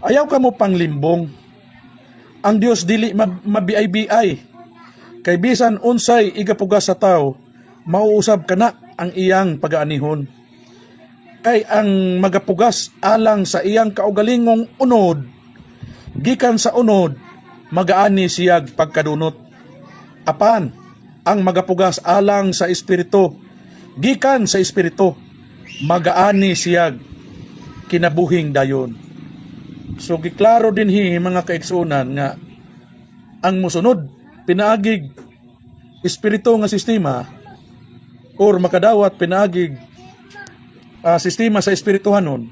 Ayaw ka mo panglimbong. Ang Dios dili mabiay-biay. Kay bisan unsay igapugas sa tao, mauusab kana ang iyang pagaanihon. Kay ang magapugas alang sa iyang kaugalingong unod, gikan sa unod, magaani siyag pagkadunot. Apan, ang magapugas alang sa espiritu, gikan sa espiritu, magaani siyag kinabuhing dayon. So giklaro din mga kaigsunan nga ang musunod pinaagig espiritu nga sistema or makadawat pinaagig sistema sa espirituhanon,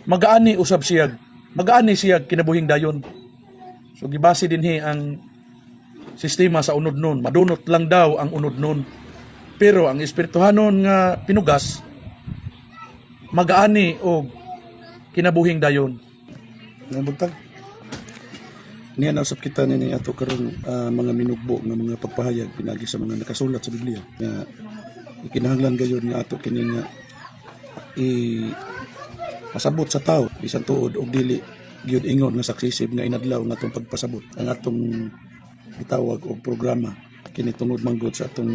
magaani usab siyag, magaani siyag kinabuhing dayon. So gibase din ang sistema sa unod nun, madunot lang daw ang unod nun. Pero ang espirituhanon nga pinugas, magaani o kinabuhing dayon. Nabuntag. Niya nausap kita nini ato karon mga minugbo nga mga pagpahayag pinagi sa mga nakasulat sa Biblia nga ikinahanglan gayon nga ato kini nga pasabot sa tao bisan tuod og dili gyud ingon nga saksisib nga inadlaw nga atong pagpasabot ang atong gitawag og programa kini tungod manggod sa atong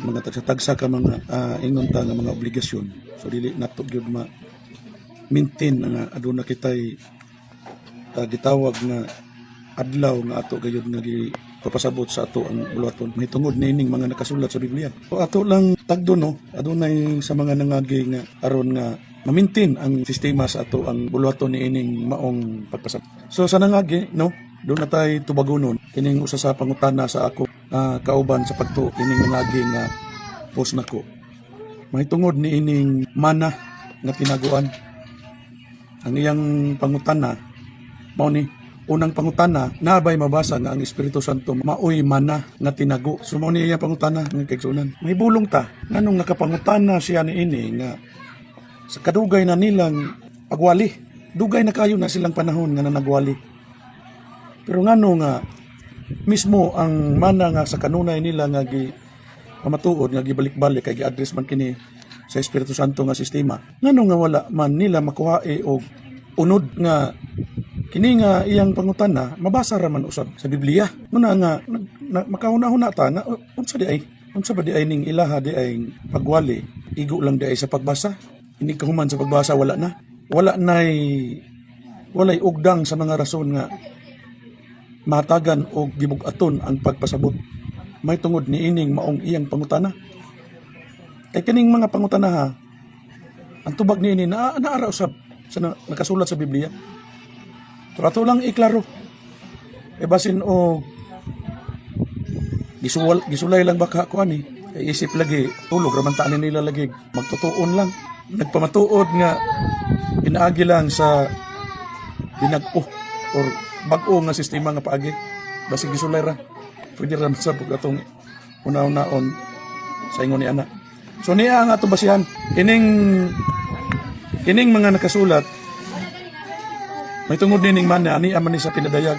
mga tagsa ka mga ingon ta nga mga obligasyon. So dili nato gyud ma maintain nga aduna kitay gitawag nga adlaw nga ato gayud nga papasabot sa ato ang buluhaton mahitungod niining mga nakasulat sa Biblia. O ato lang tagdo no adunay sa mga nangagi nga aron nga ma-maintain ang sistema sa ato ang buluhaton niining maong pagpasabot. So sa nangagi no doon na tayo tubagunon kining usa sa pangutana sa ako kauban sa pagtuo kining nangagi nga post nako. Mahitungod niining mana nga tinaguan. Ang iyang pangutana mao ni unang pangutana, nabay mabasa nga ang Espiritu Santo maoy mana nga tinago. So mao ni iyang pangutana ng kaigsunan. May bulong ta nganong nakapangutana siya niini nga sa kadugay na nilang pagwali. Dugay na kayo na silang panahon nga nanagwali. Pero ngano nga mismo ang mana nga sa kanunay nila nga pamatuod nga gibalik-balik kay gi-address man kini sa Espiritu Santo nga sistema. Ngano nga wala man nila makuhae og unod nga kini nga iyang pangutana mabasa ra man usab sa Biblia. Muna nga makahuna-huna ta nga unsa ba di ay ning ilaha di ay pagwali igo lang di ay sa pagbasa. Ini kahuman sa pagbasa walay ugdang sa mga rason nga matagan og gibug-aton ang pagpasabot. May tungod ni ining maong iyang pangutana. Kay kining mga pangutana ha, ang tubag niini naara usab sa nakasulat sa Biblia. Pero ato lang iklaro. E basin o gisulay lang baka ko ani. Isip lagi tulog raman taan nila lagi magtutuon lang. Nagpamatuod nga pinaagi lang sa binag-o or bag-o nga sistema nga paagi. Basi gisulay ra. Pwede ra sa atong una-unaon sa ingon ni ana. So niya ang atong basihan. Kining mga nakasulat may tungod nining mana ani aman ni sa pinadayag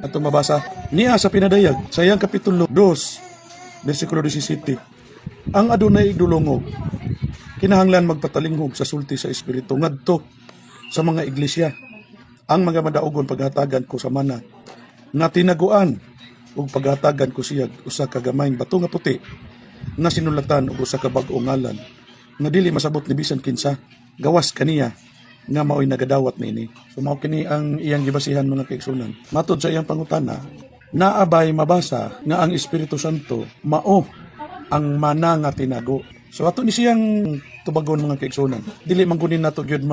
atong mabasa niya sa pinadayag sa iyang kapitulo 2 bersikulo 17. Ang adunay igdulongog kinahanglan magpatalinghog sa sulti sa espiritu ngadto sa mga iglesia. Ang mga madaugon paghatagan ko sa mana nga tinaguan ug paghatagan ko siya usa ka gamayng bato nga puti nga sinulatan og usa ka bag-o ngalan nga dili masabot ni bisan kinsa gawas kaniya nga maoy nagadawat niini. So mao kini ang iyang gibasihan mga kaigsunan. Matod sa iyang pangutana, naabay mabasa nga ang Espiritu Santo mao ang mana nga tinago. So ato ni siyang tubagon mga kaigsunan. Dili man kunin nato gyud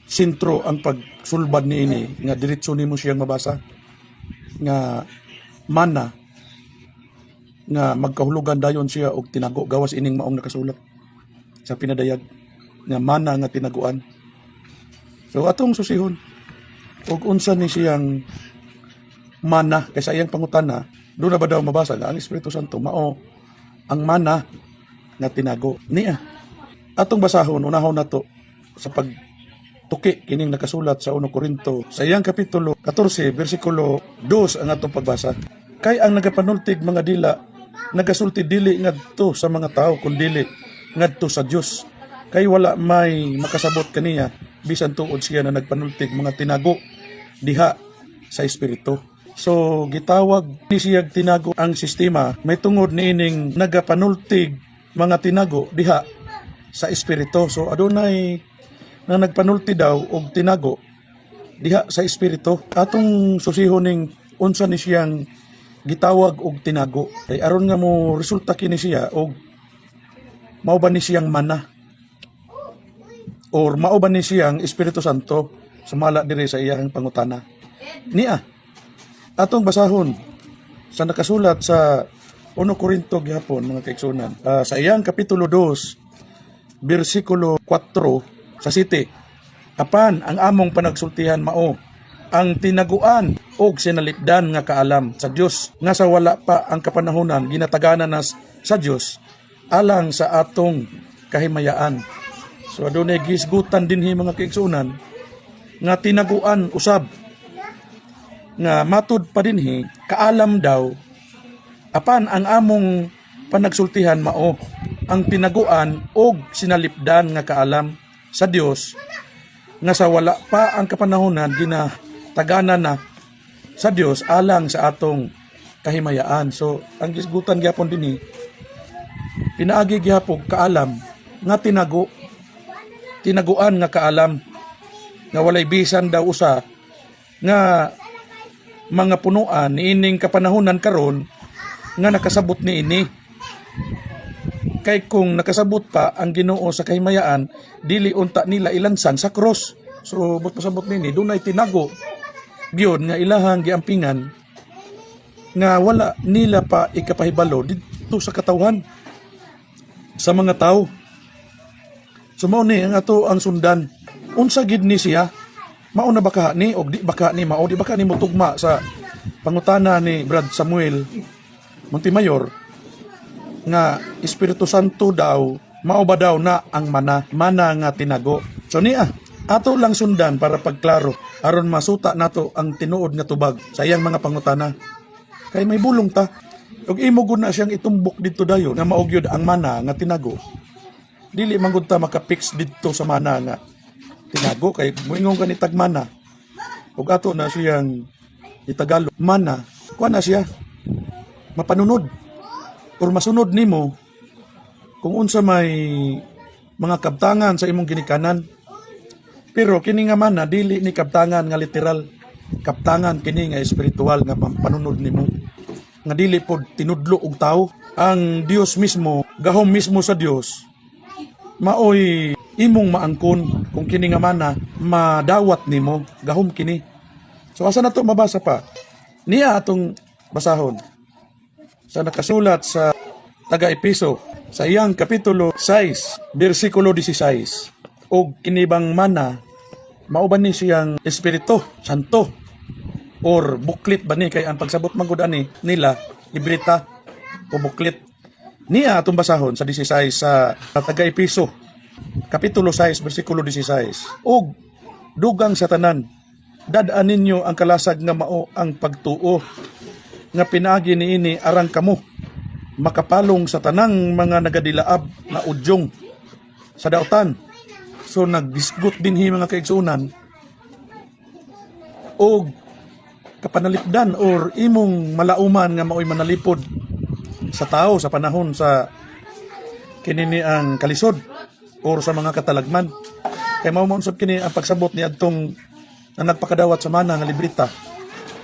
sentro ang pagsulbad niini nga diretso nimo siyang mabasa nga mana nga magkahulugan dayon siya og tinago gawas ining maong nakasulat sa pinadayag nga mana nga tinaguan. So atong susihon ug unsa ni siyang mana kaysa iyang pangutana doon na ba daw mabasa nga ang Espiritu Santo mao ang mana nga tinago niya. Atong basahon unahon nato sa pagtuki kining nakasulat sa 1 Korinto sa iyang kapitulo 14 bersikulo 2 ang atong pagbasa. Kay ang nagapanultig mga dila nagasulti dili ngadto sa mga tao kundi dili ngadto sa Dios. Kay wala may makasabot kaniya bisan tuod siya na nagpanultig mga tinago diha sa espiritu. So gitawag ni siya tinago ang sistema may tungod niining nagapanultig mga tinago diha sa espiritu. So adunay na nagpanulti daw og tinago diha sa espiritu. Atong susihon ning unsa ni siyang gitawag og tinago. Kay aron nga mo resulta kini siya og mao ba ni siyang mana or mao ba ni siyang Espiritu Santo sumala diri sa iyang pangutana. Niya atong basahon sa nakasulat sa 1 Korinto gihapon mga kaigsunan. Sa iyang kapitulo 2 bersikulo 4 sa 7. Apan ang among panagsultihan mao ang tinaguan og sinalipdan nga kaalam sa Dios nga sa wala pa ang kapanahunan ginataganan nas sa Dios alang sa atong kahimayaan. So adunay gisgutan dinhi mga kaigsunan nga tinaguan usab nga matud pa dinhi kaalam daw apan ang among panagsultihan mao ang tinaguan og sinalipdan nga kaalam sa Dios nga sa wala pa ang kapanahunan ginataganan na sa Dios alang sa atong kahimayaan. So ang gisgutan gyapon dinhi pinaagi gyapon kaalam nga tinaguan nga kaalam nga walay bisan daw usa nga mga punuan niining kapanahunan karon nga nakasabot niini. Kay kung nakasabot pa ang Ginoo sa kahimayaan dili unta nila ilansan sa cross. So but pasabot nini dunay tinago gyud nga ilahang giampingan nga wala nila pa ikapahibalo dito sa katawhan sa mga tao. So mao ni ang ato ang sundan. Unsa gid ni siya? Mao na baka ni og di baka ni mao di baka ni mutugma sa pangutana ni Brad Samuel Montemayor nga Espiritu Santo daw mao ba daw na ang mana nga tinago. So niya ato lang sundan para pagklaro aron masuta nato ang tinuod nga tubag sa iyang mga pangutana. Kay may bulong ta ug imo gud na siyang itumbok didto dayon nga mao gyud ang mana nga tinago. Dili man gud ta makapix didto sa mana nga tinago kay moingon ka ni tagmana ug ato na siyang itagalo mana kuha na siya mapanunod or masunod nimo kung unsa may mga kabtangan sa imong ginikanan. Pero kini nga mana dili ni kabtangan nga literal, kabtangan kini nga espiritual nga panunod nimo nga dili pod tinudlo og tao. Ang Dios mismo, gahom mismo sa Dios maoy imong maangkon kung kini nga mana madawat nimo gahom kini. So asa nato mabasa pa niya atong basahon sa nakasulat sa taga-Epeso sa iyang kapitulo 6 bersikulo 16 og kinibang mana mao ba ni siyang Espiritu Santo or buklit ba ni kay ang pagsabot man gud ani nila libreta o buklit niya atong basahon sa 16 sa taga-Epeso kapitulo 6 bersikulo 16 og dugang sa tanan dadaan ninyo ang kalasag nga mao ang pagtuo nga pinaagi niini arang kamo makapalong sa tanang mga nagadilaab na udyong sa dautan. So nagdisgot dinhi mga kaigsunan og kapanalipdan or imong malauman nga maoy manalipod sa tao sa panahon sa kinini ang kalisod or sa mga katalagman. Kay mao man usab kini ang pagsabot ni adtong na nagpakadawat sa mana nga libreta.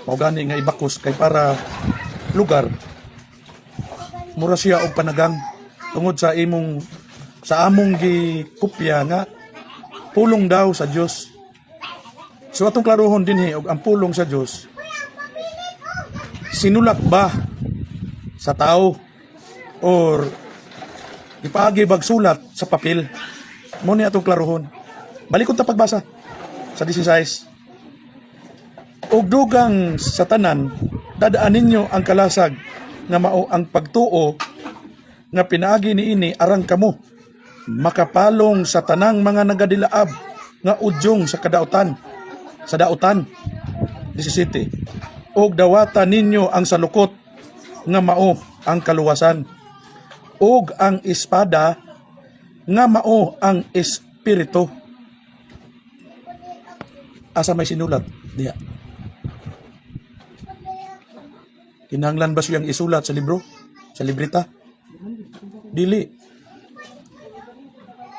Mao gani nga ibakos kay para lugar mura siya og panagang tungod sa among gikopya nga pulong daw sa Dios. So atong klarohon dinhi og ang pulong sa Dios sinulak ba sa tao or ipaagi bag sulat sa papel. Mo ni atong klarohon. Balikon ta pagbasa sa 16. Og dugang sa tanan dadaan ninyo ang kalasag nga mao ang pagtuo nga pinaagi niini arang kamo makapalong sa tanang mga nagadilaab nga udyong sa dautan 17 og dawatan ninyo ang salukot nga mao ang kaluwasan og ang espada nga mao ang espiritu. asa may sinulat diya. Kinahanglan ba siyang isulat sa libro? Sa libreta? Dili.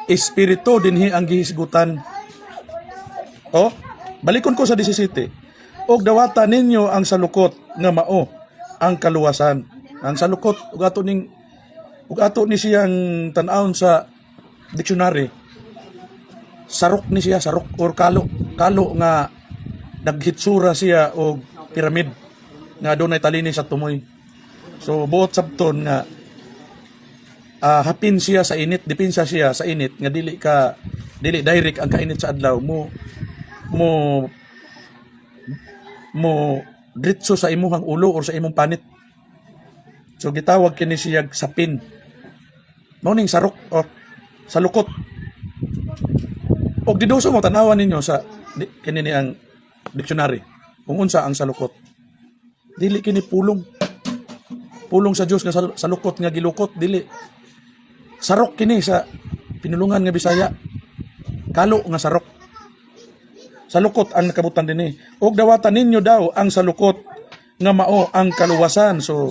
Espiritu dinhi ang gihisgutan. O, balikon ko sa 17. Og dawatan ninyo ang salukot nga mao ang kaluwasan. Ang salukot ug ato ni siyang tan-awon sa dictionary. Sarok ni siya, sarok or kalo nga naghitsura siya og piramid nga dunay talini sa tumoy. So buot sabton nga hapin siya sa init, dipinsa siya sa init nga dili direct ang kainit sa adlaw mo diretso sa imong ulo or sa imong panit. So gitawag kini siya sapin. Mao ning sarok o salukot. Og diduso mo tanawan ninyo sa kini ni ang dictionary kung unsa ang salukot. Dili kini pulong sa Dios nga salukot nga gilukot, dili. Sarok kini sa pinulungan nga Bisaya. Kalo nga sarok. Salukot ang nakabutan dinhi. Og dawatan ninyo daw ang salukot nga mao ang kaluwasan. So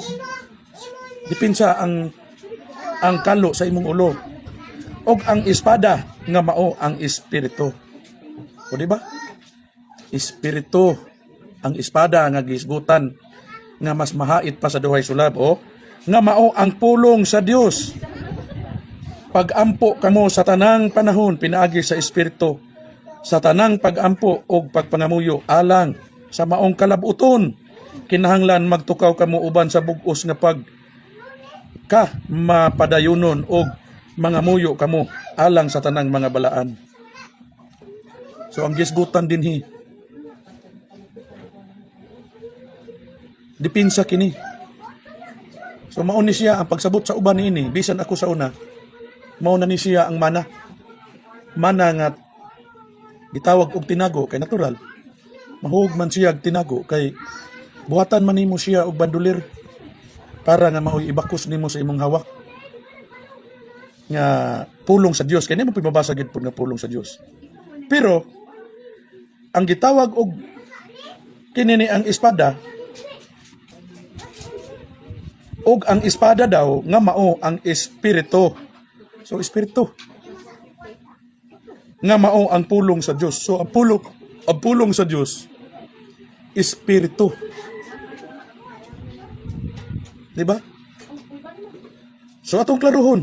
dipinsa ang kalo sa imong ulo. Og ang espada nga mao ang espiritu. O di ba? Espiritu ang espada nga gisgutan nga mas mahait pa sa duhay sulab o nga mao ang pulong sa Dios. Pagampo kamo sa tanang panahon pinaagi sa espiritu, sa tanang pagampo og pagpangamuyo alang sa maong kalabuton. Kinahanglan magtukaw kamo uban sa bug-os nga mapadayunon og mga muyo kamo alang sa tanang mga balaan. So ang gisgutan dinhi dipinsa kini. So mao ni siya ang pagsabot sa uban niini bisan ako sa una. Mao na ni siya ang mana nga gitawag og tinago kay natural. Mahug man siya tinago kay buhatan man nimo siya og bandolir para nga maoy ibakos nimo sa imong hawak. Nga pulong sa Dios kay nimo pibabasa gid pud nga pulong sa Dios. Pero ang gitawag og kini ni ang espada og ang espada daw nga mao ang espiritu. So espiritu nga mao ang pulong sa Dios. So ang pulong sa Dios espiritu. Di ba? So atong klaruhon.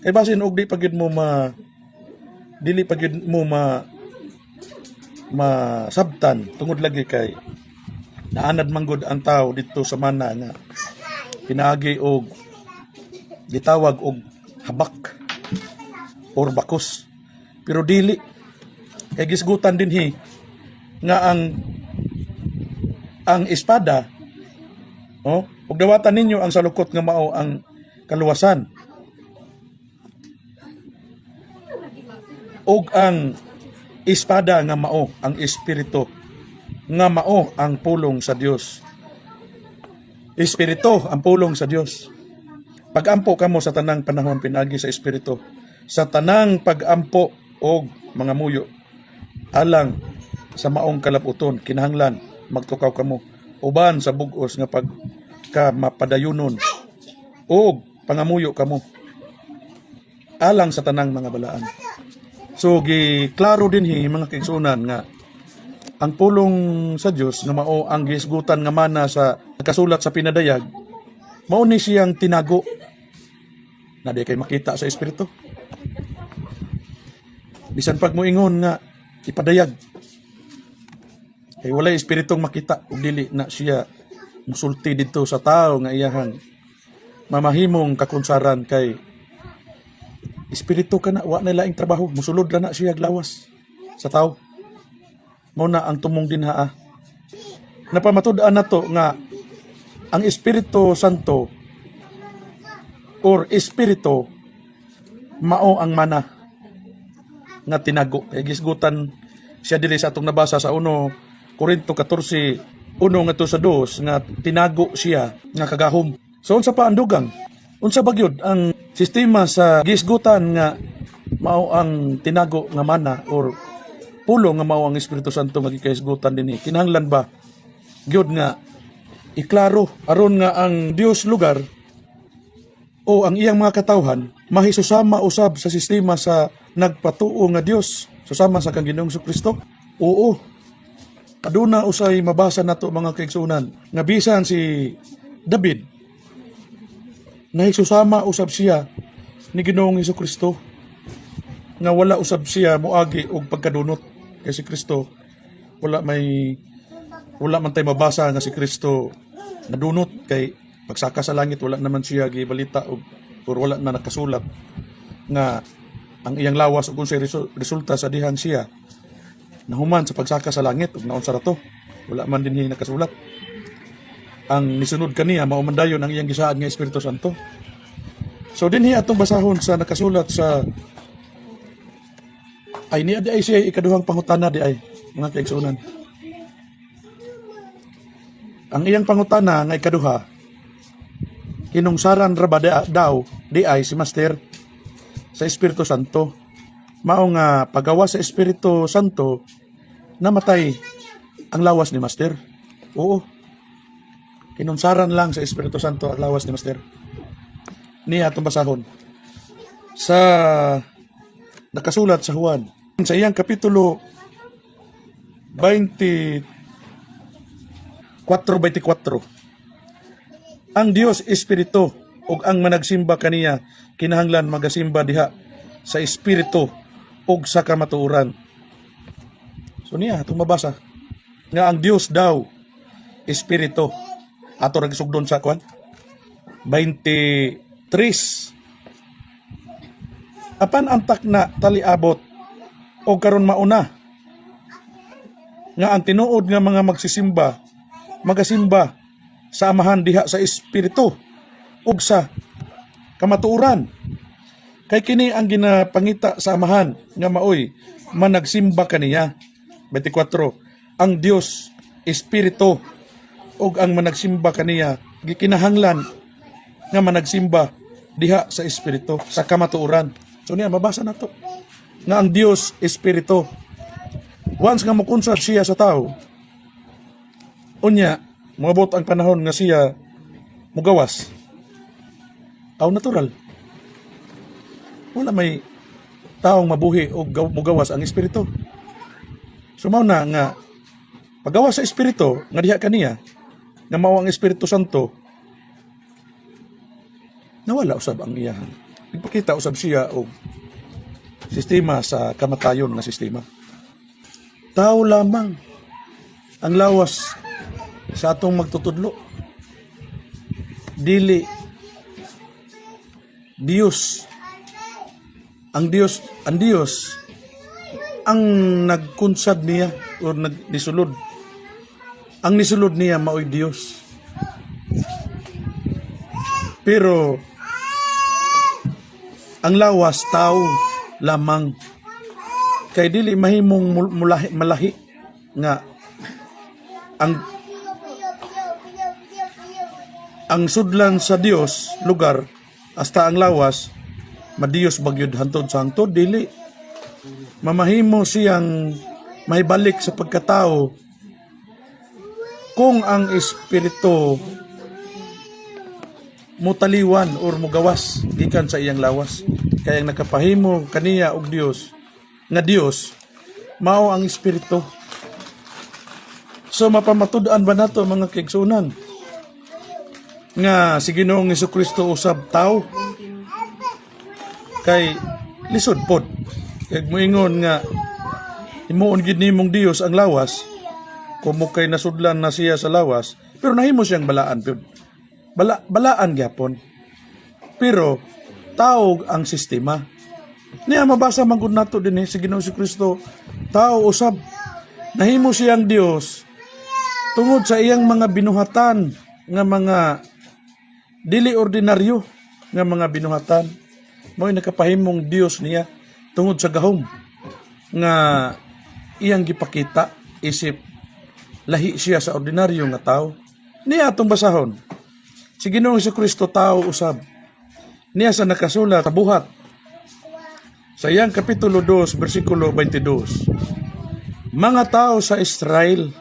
Kay basin og dili pagid mo masabtan tungod lagi kay naanad manggod ang tao dito sa mana nga pinaagi og gitawag og habak or bakos. Pero dili kay gisgutan dinhi nga ang espada ug dawatan ninyo ang salukot nga mao ang kaluwasan. Og ang espada nga mao ang espiritu nga mao ang pulong sa Dios. Espiritu ang pulong sa Dios. Pagampo kamo sa tanang panahon pinagi sa espiritu. Sa tanang pagampo og mga muyo alang sa maong kalabuton kinahanglan magtukaw kamo uban sa bug-os nga pagka mapadayunon og pangamuyo kamo alang sa tanang mga balaan. So giklaro dinhi mga kaigsunan nga ang pulong sa Dios nga mao ang gisgutan nga mana sa nakasulat sa pinadayag mao ni siyang tinago na di kay makita sa espiritu. Bisan pag moingon nga ipadayag kay walay espiritong makita ug dili na siya musulti dito sa tao nga iyahang mamahimong kakunsaran kay espiritu kana wa na laing trabaho musulod ra na siya glawas sa tao. Mao na ang tumong dinhaa. Napamatud-an nato nga ang Espiritu Santo or espiritu mao ang mana nga tinago. Kay gisgutan siya diri sa atong nabasa sa 1 Korinto 14 1 ngadto sa 2 nga tinago siya nga kagahom. So unsa pa ang dugang? Unsa ba gyud ang sistema sa gisgutan nga mao ang tinago nga mana or pulo nga mao ang Espiritu Santo nga gikahisgutan dinhi. Kinahanglan ba gyud nga iklaro aron nga ang Dios lugar o ang iyang mga katawhan mahisusama usab sa sistema sa nagpatuo nga Dios susama sa kang Ginoong Kristo? Oo. Aduna usay mabasa nato mga kaigsunan nga bisan si David nahisusama usab siya ni Ginoong Kristo nga wala usab siya moagi og pagkadunot kay si Kristo wala man tay mabasa nga si Kristo nadunot kay pagsaka sa langit wala naman siya gibalita og wala na nakasulat nga ang iyang lawas ug unsay resulta sa dihan siya nahuman sa pagsaka sa langit ug naunsa ra to wala man dinhi nakasulat. Ang nisunod kaniya mao man dayon ang iyang gisaad nga Espiritu Santo. So dinhi atong basahon sa nakasulat sa ay ni adi ay siya ikaduhang pangutana di ay mga kaigsunan. Ang iyang pangutana nga ikaduha hinungsaran ra ba daw di ay si Master sa Espiritu Santo. Mao nga pagawa sa Espiritu Santo namatay ang lawas ni Master. Oo. Kinunsaran lang sa Espiritu Santo ang lawas ni Master. Niya atong basahon sa nakasulat sa Juan sa iyang kapitulo 24:24. Ang Dios Espiritu ug ang managsimba kaniya kinahanglan magasimba diha sa Espiritu ug sa kamatuoran. So niya atong mabasa nga ang Dios daw Espiritu ato ra gisugdon sa kwan 23. Apan antak na taliabot o karon mauna nga ang tinuod nga mga magsisimba magasimba sa amahan diha sa Espiritu ug sa kamatuoran. Kay kini ang ginapangita sa amahan nga maoy managsimba kaniya. 24. Ang Dios Espiritu ug ang managsimba kaniya gikinahanglan nga managsimba diha sa Espiritu sa kamatuoran. So niya mabasa nato nga ang Dios Espiritu once nga mokonsert siya sa tao unya moabot ang panahon nga siya mugawas aw natural wala may taong mabuhi o mugawas ang Espiritu. So mao na nga pagawas sa Espiritu nga diha kaniya nga mao ang Espiritu Santo nawala usab ang iyahan. Nagpakita usab siya og sistema sa kamatayon nga sistema. Tao lamang ang lawas sa atong magtutudlo. Dili Dios. Ang Dios ang nagkunsad niya o nisulod. Ang nisulod niya maoy Dios. Pero ang lawas tao lamang kay dili mahimong malahi nga ang sudlan sa Dios lugar hasta ang lawas madiyos bagyod hantod sa hangtod dili mamahimo siyang mahibalik sa pagkatao kung ang Espiritu mutaliwan or mugawas gikan sa iyang lawas. Kaya ang nakapahimo kaniya og Dios nga Dios mao ang Espiritu. So mapamatud-an ba nato mga kaigsunan nga si Ginoong Jesucristo usab tao kay lisod pod kay moingon nga himuon gid nimong Dios ang lawas kumo kay nasudlan na siya sa lawas pero nahimo siyang balaan pod. Balaan gyapon. Pero tao ang sistema. Niya mabasa man gud nato dinhi si Ginoong Jesucristo, tao usab. Nahimo siyang Dios tungod sa iyang mga binuhatan nga mga dili ordinaryo nga mga binuhatan. Mao'y nakapahimong Dios niya tungod sa gahom nga iyang gipakita isip lahi siya sa ordinaryo nga tao. Niya atong basahon. Si Ginoong Jesucristo tao usab. Niya sa nakasulat sa buhat sa iyang kapitulo 2 bersikulo 22. Mga tao sa Israel,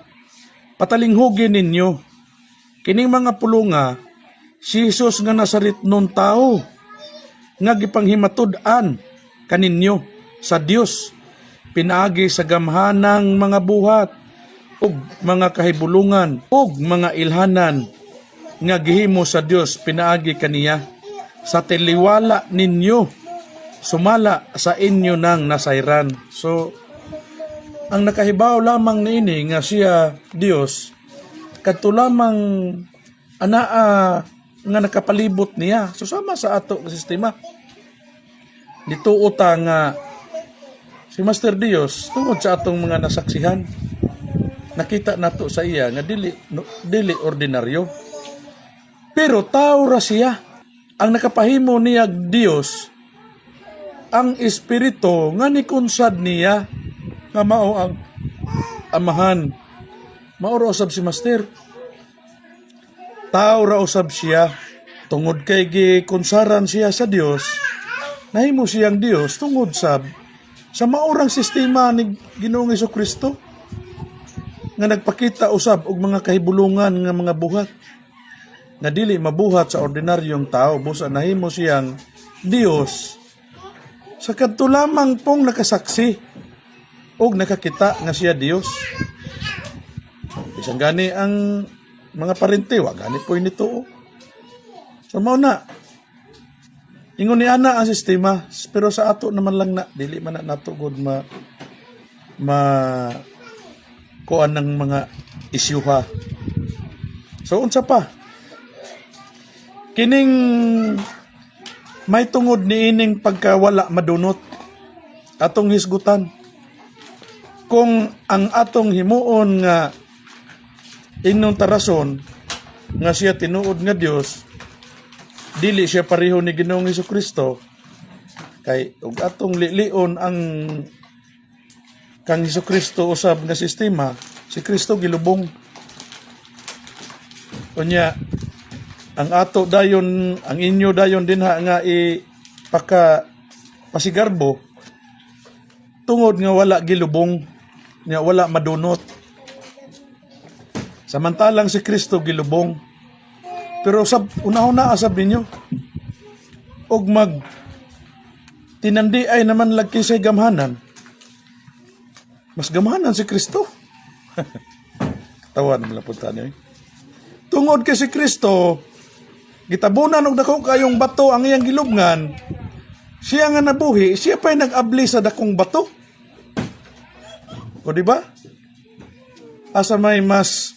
patalinghugin ninyo, kining mga pulunga, si Jesus nga Nazaret nun tao, nga gipanghimatud-an kaninyo sa Dios, pinaagi sa gamhanang mga buhat, ug mga kahibulungan, ug mga ilhanan, nga gihimo sa Dios, pinaagi kaniya, sa tiliwala ninyo, sumala sa inyo ng nasayran. So, ang nakahibaw lamang niini nga siya Dios, kadto lamang anaa nga nakapalibot niya. So sama sa ato nga sistema. Dito uta nga si Master Dios tungod sa atong mga nasaksihan. Nakita nato sa iya nga dili ordinaryo. Pero tao ra siya. Ang nakapahimo niya Dios, ang espiritu nga nikunsad niya nga mao ang amahan. Mauro usab si Master. Tao ra usab siya. Tungod kay gikunsaran siya sa Dios, nahimo siyang Dios tungod sa maurang sistema ni Ginoong Hesukristo nga nagpakita usab og mga kahibulungan nga mga buhat nga dili mabuhat sa ordinaryong tao, busa nahimo siyang Dios sa kadto lamang pong nakasaksi og nakakita nga siya Dios. Isang gani ang mga parente, wa gani po nito. So mao na. Ingon ni ana ang sistema, pero sa ato naman lang na dili man na nato gud ma kuan ng mga isyuha. So unsa pa? Kining may tungod ni ining pagkawala madunot atong hisgutan. Kung ang atong himuon nga inong tarason nga siya tinuod nga Dios, dili siya pareho ni Ginoong Hesukristo, kay ug atong lilion ang kang Hesukristo usab nga sistema, si Kristo gilubong. Unya ang ato dayon, ang inyo dayon dinha nga pasigarbo tungod nga wala gilubong, nga wala madunot. Samantalang si Kristo gilubong. Pero una-una asab ninyo, og tinandi ay naman lagi sa gamhanan. Mas gamhanan si Kristo. Tawan mo lang punta niyo. Tungod kay si Kristo, gitabunan og dako kayong bato ang iyang gilubngan, siya nga nabuhi, siya pa'y nag-abli sa dakong bato. O di ba? Asa may mas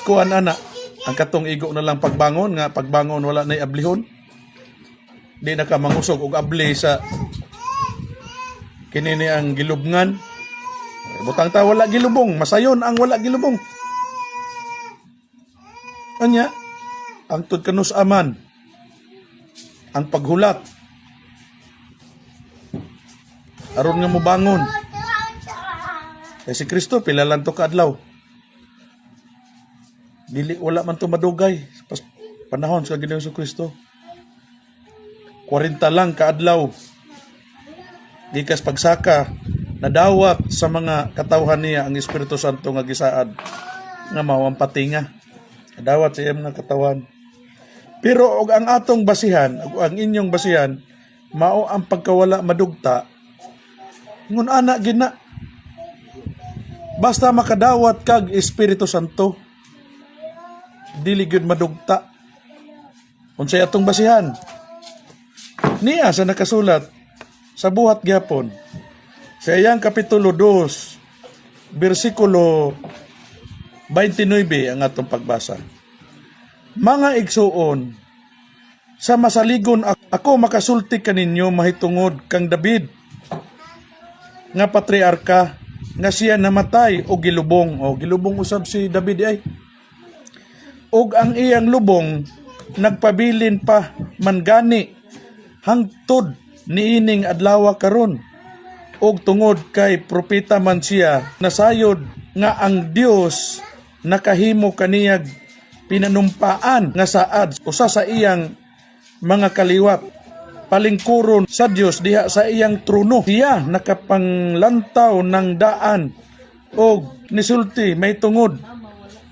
kuan ana, ang katong igo na lang pagbangon, nga pagbangon wala na'y ablihon. Di na ka mangusog og abli sa kinini ang gilubngan. Butang ta wala gilubong, masayon ang wala gilubong. Anya, ang tudkanus aman, ang paghulat, aron nga mo bangon. Kay si Kristo pila lang to kaadlaw. Dili wala man to madugay pas panahon sa Ginoong Hesukristo. 40 lang kaadlaw. Gikas pagsaka nadawat sa mga katawhan niya ang Espiritu Santo nga gisaad nga mao ang patinga. Nadawat sa iyang mga katawan. Pero og ang atong basihan, og ang inyong basihan, mao ang pagkawala madugta. Ngun ana gina. Basta makadawat kag Espiritu Santo, dili gyud madugta. Unsay atong basihan? Niya sa nakasulat sa buhat gyapon. Sa iyang kapitulo 2, bersikulo 29 ang atong pagbasa. Mga igsuon, sa masaligon ako makasulti kaninyo mahitungod kang David, nga patriarka, nga siya namatay o gilubong. O gilubong usab si David ay. Og ang iyang lubong nagpabilin pa mangani hangtod niining adlaw karon. Og tungod kay propeta man siya, nasayod nga ang Dios nakahimo kaniyag pinanumpaan nga saad usa sa iyang mga kaliwat palingkuron sa Dios diha sa iyang trono. Siya nakapanglantaw ng daan o nisulti may tungod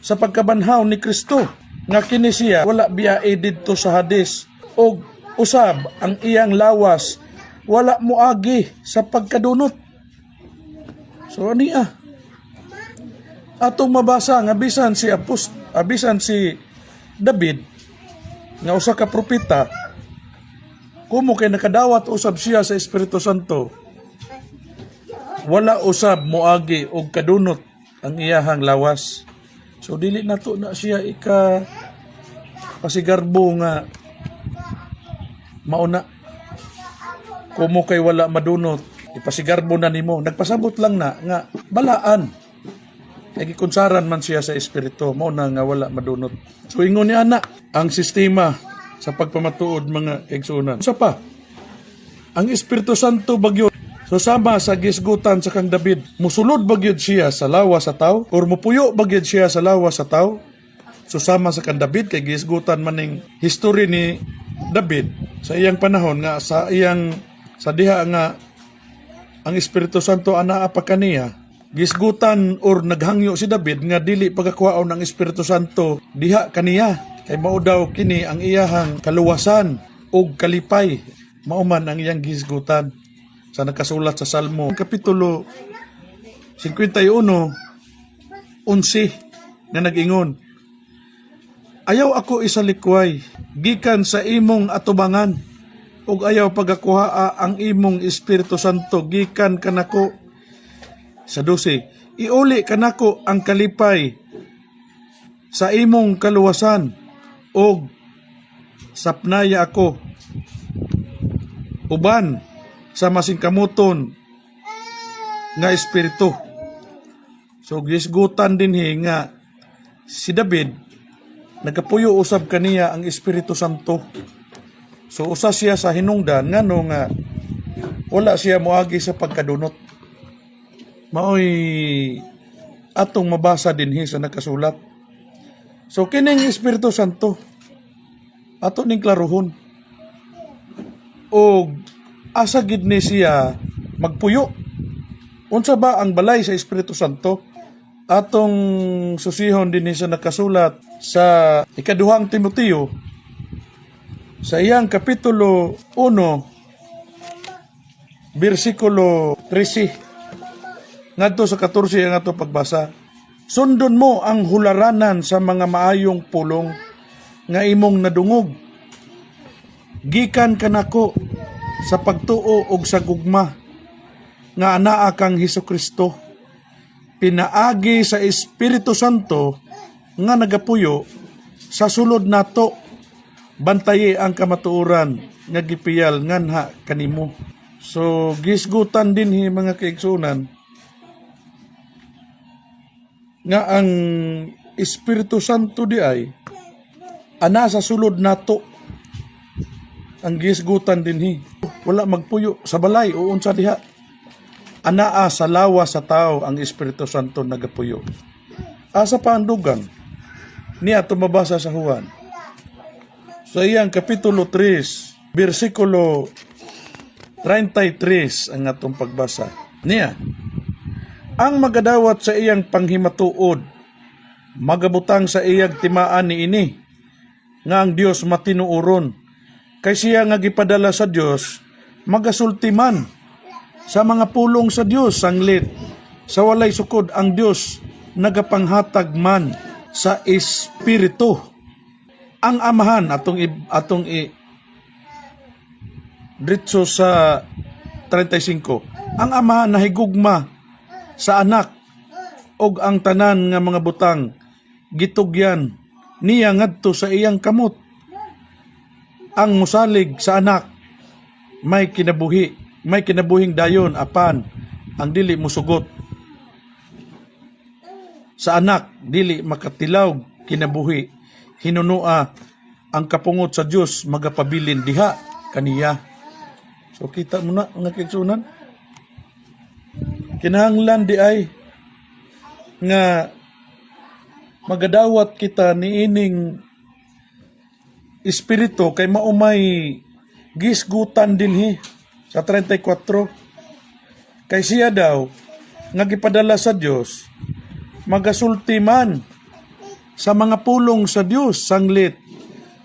sa pagkabanhaw ni Kristo nga kini siya wala biyae didto sa Hades o usab ang iyang lawas wala moagi sa pagkadunot. So ania atong mabasa nga bisan si David nga usa ka propeta kumo kay nakadawat usab siya sa Espiritu Santo wala usab moagi og kadunot ang iyahang lawas. So dili nato na siya pasigarbo nga mauna kumo kay wala madunot ipasigarbo na nimo. Nagpasabot lang na nga balaan kay gikunsaran man siya sa espiritu mao na nga wala madunot. So ingon ni ana ang sistema sa pagpamatuod mga igsunan. Sa pa ang Espiritu Santo bagyo so sama sa gisgutan sa kang David, musulod bagyod siya sa lawas sa tao or mupuyo bagyod siya sa lawas sa tao. So sama sa kang David kay gisgutan maning history ni David sa iyang panahon nga sa diha nga ang Espiritu Santo anaa pa kaniya. Gisgutan or naghangyo si David nga dili pagakwaon ang Espiritu Santo diha kaniya kay mao daw kini ang iyahang kaluwasan ug kalipay. Mao man ang iyang gisgutan sa nakasulat sa Salmo kapitulo 51:11 na nag-ingon, ayaw ako isalikway gikan sa imong atubangan ug ayaw pagakuhaa ang imong Espiritu Santo gikan kanako. Sa 12, iuli kanako ang kalipay sa imong kaluwasan ug sapnaya ako uban sa masingkamuton nga espiritu. So gisgutan din nga si David nagapuyo usab kaniya ang Espiritu Santo. So usa siya sa hinungdan ngano nga wala siya moagi sa pagkadunot. Maoy atong mabasa dinhi sa nakasulat. So kining Espiritu Santo ato ning klaruhon og asa gid ni siya magpuyo. Unsa ba ang balay sa Espiritu Santo? Atong susihon din sa nakasulat sa ikaduhang Timoteo sa iyang kapitulo 1 bersikulo 13 ngadto sa 14 ang ato pagbasa. Sundon mo ang hularanan sa mga maayong pulong nga imong nadungog gikan kanako sa pagtuo og sa gugma nga anaa kang Hesukristo, pinaagi sa Espiritu Santo nga nagapuyo sa sulod nato bantaye ang kamatuoran nga gipiyal nganha kanimo. So gisgutan dinhi mga kaigsunan nga ang Espiritu Santo di ay ana sa sulod nato ang gisgutan dinhi. Wala magpuyo sa balay o unsa diha. Anaa sa lawas sa tao ang Espiritu Santo nagapuyo. Asa pa ang dugang? Niya tumabasa sa Juan. Sa iyang kapitulo 3, bersikulo 33 ang atong pagbasa. Niya, ang magadawat sa iyang panghimatuod, magabutang sa iyang timaan ni ini, nga ang Dios matinuoron, kay siya nga gipadala sa Dios magasulti man sa mga pulong sa Dios sanglit sa walay sukod ang Dios nagapanghatag man sa espiritu. Ang amahan atong dritso sa 35. Ang amahan nahigugma sa anak og ang tanan nga mga butang gitugyan niya ngadto sa iyang kamot. Ang musalig sa anak may kinabuhing dayon apan ang dili musugot. Sa anak dili makatilaw kinabuhi, hinunua ang kapungot sa Dios magapabilin diha kaniya. So kita mo na mga kaigsunan, kinahanglan di ay nga magadawat kita ni ining espiritu kay maumay gisgutan dinhi sa 34. Kay siya daw nga gipadala sa Dios magasulti man sa mga pulong sa Dios sanglit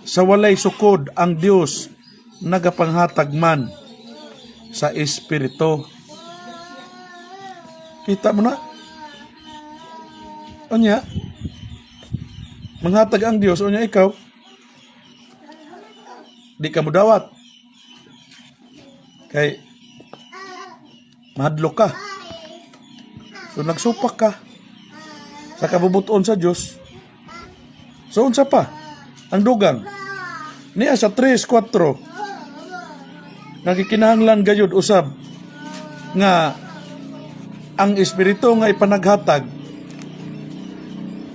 sa walay sukod ang Dios nagapanghatag man sa espiritu. Kita mo na? Unya, manghatag ang Dios, unya ikaw, di ka mo dawat. Kay, mahadlok ka. So, nagsupak ka sa kabubuton sa Dios. So, unsa pa? Ang dugang. Niya sa 3:4, nakikinahanglan gayud usab nga ang espiritu nga ipanaghatag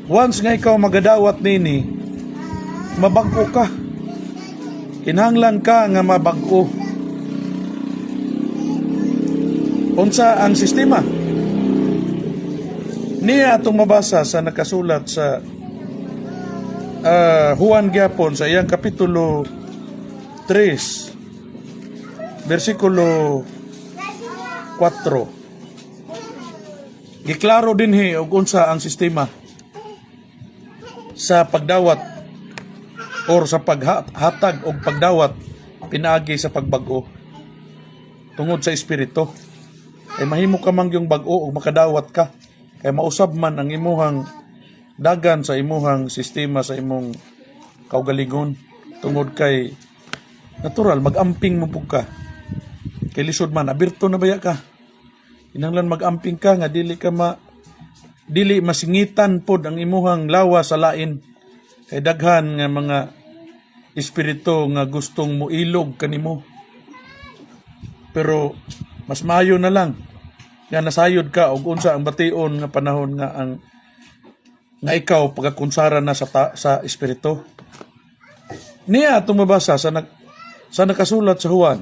once nga ikaw magadawat nini mabag-o ka, kinahanglan ka nga mabag-o. Unsa ang sistema niya atong mabasa sa nakasulat sa Juan gyapon sa iyang kapitulo 3 versikulo 4. Giklaro dinhi og unsa ang sistema sa pagdawat or sa paghatag og pagdawat pinaagi sa pagbag-o tungod sa espiritu. Kay mahimo ka man yung bag-o og makadawat ka kay mausab man ang imuhang dagan sa imuhang sistema sa imong kaugalingon tungod kay natural mag-amping mo pug ka. Kay lisod man abirto na baya ka. Kinahanglan mag-amping ka nga dili masingitan pod ang imuhang lawas sa lain. Kay daghan nga mga espiritu nga gustong muilog kanimo. Pero mas maayo na lang nga nasayod ka og unsa ang bation nga panahon nga ang nga ikaw pagkakunsara na sa espiritu. Niya atong mabasa sa nakasulat sa Juan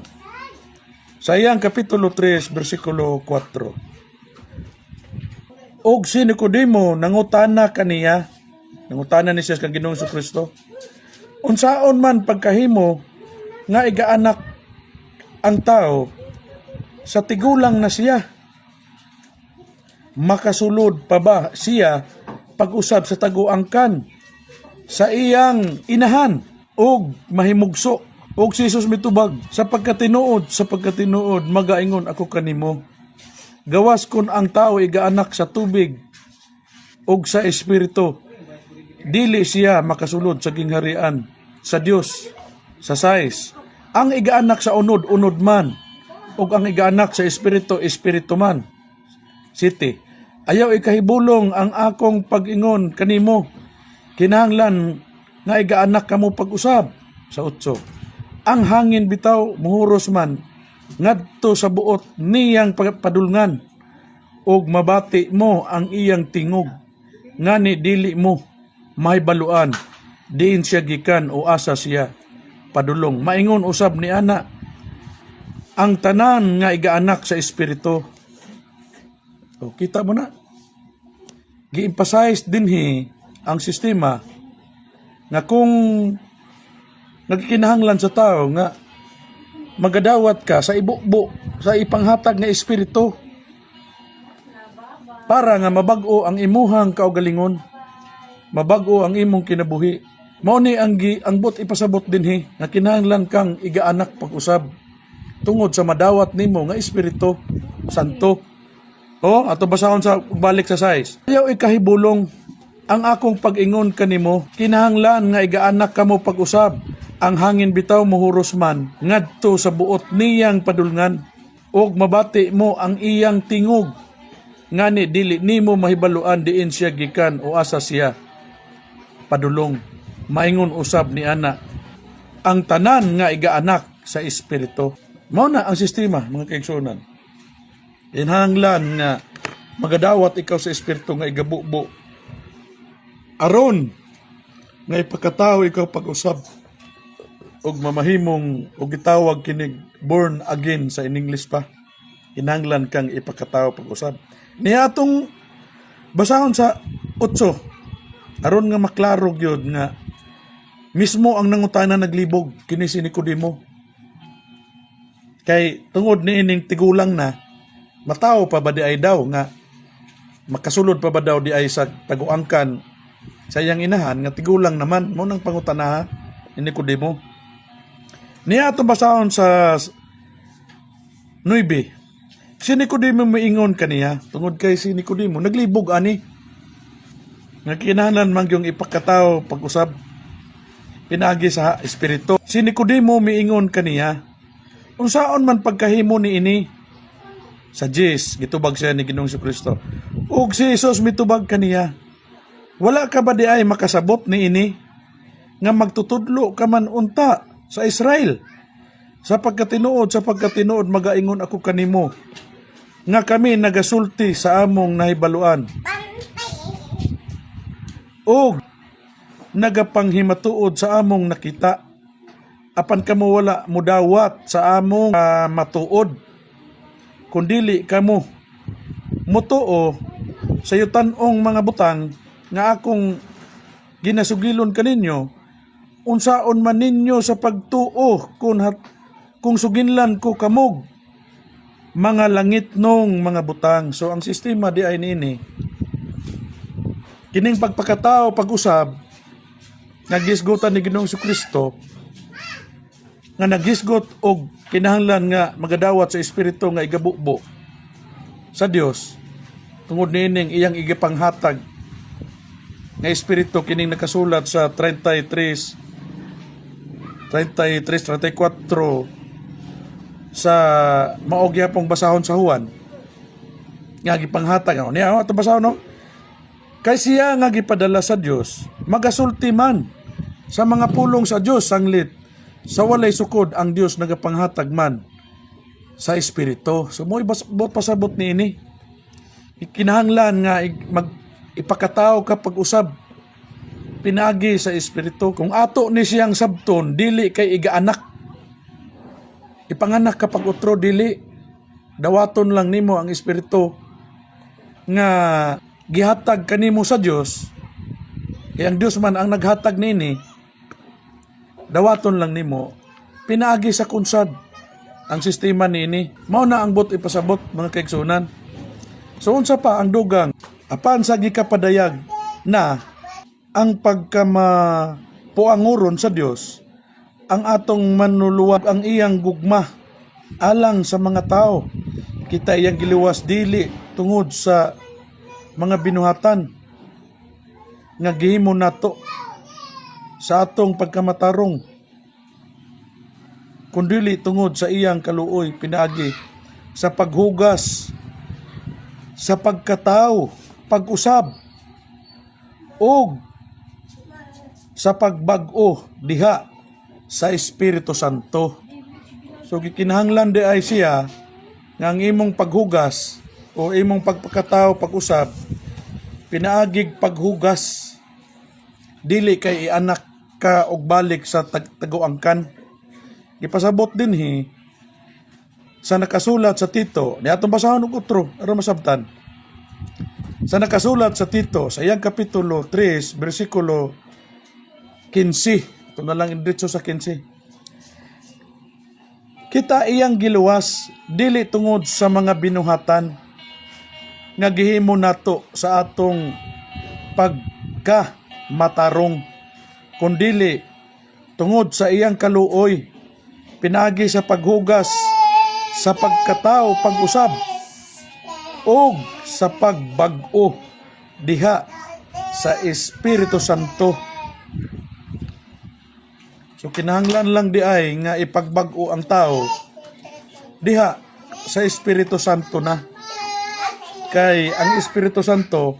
sa iyang kapitulo 3 versikulo 4. Og si Nicodemo nangutana kaniya, nangutana ni siya kang Ginoong Jesucristo, unsaon man pagkahimo nga igaanak ang tao sa tigulang na siya? Makasulod pa ba siya pag-usab sa taguangkan sa iyang inahan og mahimugso? Og si Jesus mitubag, sa pagkatinuod magaingon ako kanimo. Gawas kun ang tao igaanak sa tubig og sa espiritu, dili siya makasulod sa gingharian sa Dios. Sa 6, ang igaanak sa unod man, og ang igaanak sa espiritu man. 7, ayaw ikahibulong ang akong pag-ingon kanimo, kinahanglan nga igaanak kamo pag-usab. Sa 8, ang hangin bitaw muhuros man ngadto sa buot niyang padulngan ug mabati mo ang iyang tingog ngani dili mo mahibaluan diin siya gikan o asa siya padulong. Maingon usab ni ana ang tanan nga igaanak sa espiritu. O kita mo na, gi-emphasize dinhi ang sistema nga kung nagkinahanglan sa tao nga magadawat ka sa ibukbo sa ipanghatag nga espiritu para nga mabag-o ang imuhang kaugalingon, mabag-o ang imong kinabuhi. Mao ni ang bot ipasabot dinhi nga kinahanglan kang igaanak pag-usab tungod sa madawat nimo nga espiritu santo. O ato basahon sa balik sa 6. Ayaw ikahibulong ang akong pag-ingon kanimo, kinahanglan nga igaanak kamo pag-usab. Ang hangin bitaw muhuros man ngadto sa buot niyang padulngan ug mabati mo ang iyang tingog ngani dili nimo mahibaluan diin siya gikan o asa siya padulong. Maingon usab ni ana ang tanan nga igaanak sa espiritu. Mao na ang sistema mga kaigsunan. Kinahanglan nga magadawat ikaw sa espiritu nga igabubo aron nga ipakataw ikaw pag-usab og mamahimong og gitawag kinig born again sa in English pa. Kinahanglan kang ipakataw pag-usab. Niya atong basahon sa 8 aron nga maklaro gyud nga mismo ang nangutana naglibog kini si Nicodemo. Kay tungod ni ining tigulang na, mataw pa ba di ay daw nga makasulod pa ba daw di ay sa taguangkan sa iyang inahan nga tigulang naman mo nang pangutana ni Nicodemo. Niya atong basahon sa 9. Si Nicodemo moingon kaniya tungod kay si Nicodemo naglibog ani. Nga kinahanglan man yung ipakataw pag-usab pinagi sa espiritu. Si Nicodemo miingon kaniya unsaon man pagkahimo ni ini sa Diyos, gitubag siya ni Ginoong Kristo. Ug si Jesus mitubag kaniya, wala ka ba di ay makasabot ni ini nga magtutudlo ka man unta sa Israel? Sa pagkatinuod magaingon ako kanimo nga kami nagasulti sa among nahibaluan. Ug nagapanghimatuod sa among nakita. Apan kamo wala mudawat sa among matuod. Kundili kamo mutuo sa yutan-ong mga butang nga akong ginasugilon kaninyo, unsaon man ninyo sa pagtuo kung suginlan ko kamog mga langit nung mga butang. So ang sistema di ay nini kining pagpakatao pag-usab nagisgutan ni Ginoong Kristo nga nagisgot og kinahanglan nga magadawat sa espiritu nga igabukbo sa Dios tungod nining iyang igapanghatag nga espiritu kining nakasulat sa 34 sa maog yapong basahon sa Juan nga gipanghatag niya ato basahon no kay siya nga gipadala sa Dios magasulti man sa mga pulong sa Dios sanglit sa walay sukod ang Dios nagapanghatag man sa espiritu. So mo pasabot ni ini kinahanglan nga ipakataw ka pag-usab pinagi sa espiritu. Kung ato ni siyang sabton dili kay igaanak ipanganak kapag utro dili dawaton lang nimo ang espiritu nga gihatag kanimo sa Dios. Kaya ang Dios man ang naghatag nini dawaton lang nimo pinaagi sa kunsad ang sistema niini mao na ang bot ipasabot mga kaigsunan. So unsa pa ang dugang apan sa gikapadayag na ang pagkamapuanguron sa Dios ang atong manluluwag ang iyang gugma alang sa mga tao kita iyang giliwas dili tungod sa mga binuhatan nga gihimo nato sa atong pagkamatarong kundili tungod sa iyang kaluoy pinaagi sa paghugas sa pagkatao pag-usab ug sa pagbag-o diha sa Espiritu Santo. So gikinahanglan di ay siya nga ang imong paghugas o imong pagpakatao pag-usab pinaagig paghugas dili kay ianak ka og balik sa taguangkan. Ipasabot din sa nakasulat sa Tito, ni atong basahon og utro aron masabtan. Sa nakasulat sa Tito sa iyang kapitulo 3 bersikulo 15. Ito na lang indritso sa 15. Kita iyang giluwas dili tungod sa mga binuhatan nga gihimo nato sa atong pagkamatarong kundili tungod sa iyang kaluoy pinagi sa paghugas sa pagkatao pag-usab ug sa pagbag-o diha sa Espiritu Santo. So kinahanglan lang di ay nga ipagbag-o ang tao diha sa Espiritu Santo na kay ang Espiritu Santo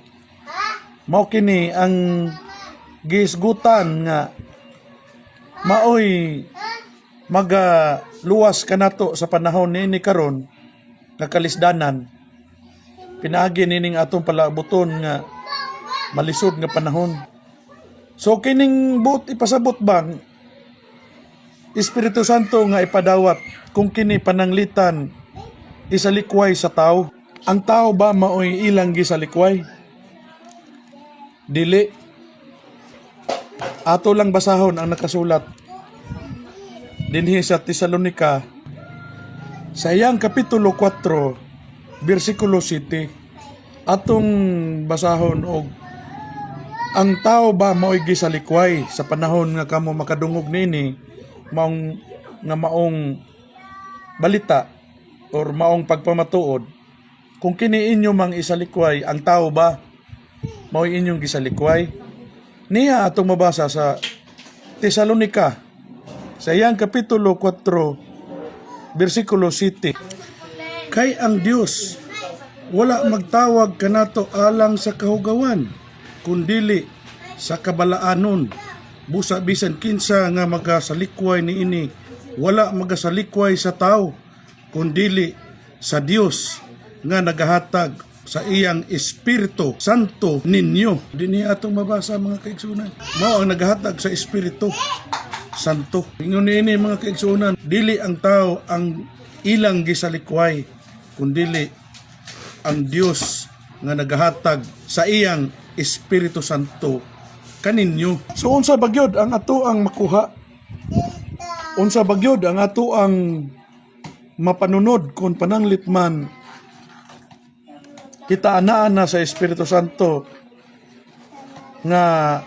mao kini ang gisgutan nga maoy magaluwas kanato sa panahon ni karon nga kalisdanan pinaagi nining atong palaabuton nga malisod nga panahon. So kining buot ipasabot bang Espiritu Santo nga ipadawat kung kini pananglitan isalikway sa tao. Ang tao ba maoy ilang gisalikway? Dili. Ato lang basahon ang nakasulat dinhi sa Tesalonica Sa iyang kapitulo 4, versikulo 7, atong basahon og ang tao ba mao'y gisalikway sa panahon nga kamo makadungog nini maong balita or maong pagpamatuod kung kini inyo mang isalikway ang tao ba mao'y inyong gisalikway. Niya atong mabasa sa Tesalonika sa iyang kapitulo 4 versikulo 7. Kay ang Dios wala magtawag kanato alang sa kahugawan kundili sa kabalaanon. Busa bisan kinsa nga magasalikway niini wala magasalikway sa tao kundili sa Dios nga nagahatag sa iyang Espiritu Santo ninyo. Dinhi atong mabasa mga kaigsunan. Mao ang nagahatag sa Espiritu Santo. Ingon niini mga kaigsunan, dili ang tao ang ilang gisalikway kundili ang Dios nga nagahatag sa iyang Espiritu Santo kaninyo. So unsa bagyod ang ato ang makuha? Unsa bagyod ang ato ang mapanunod kung pananglit man kita anaan na sa Espiritu Santo nga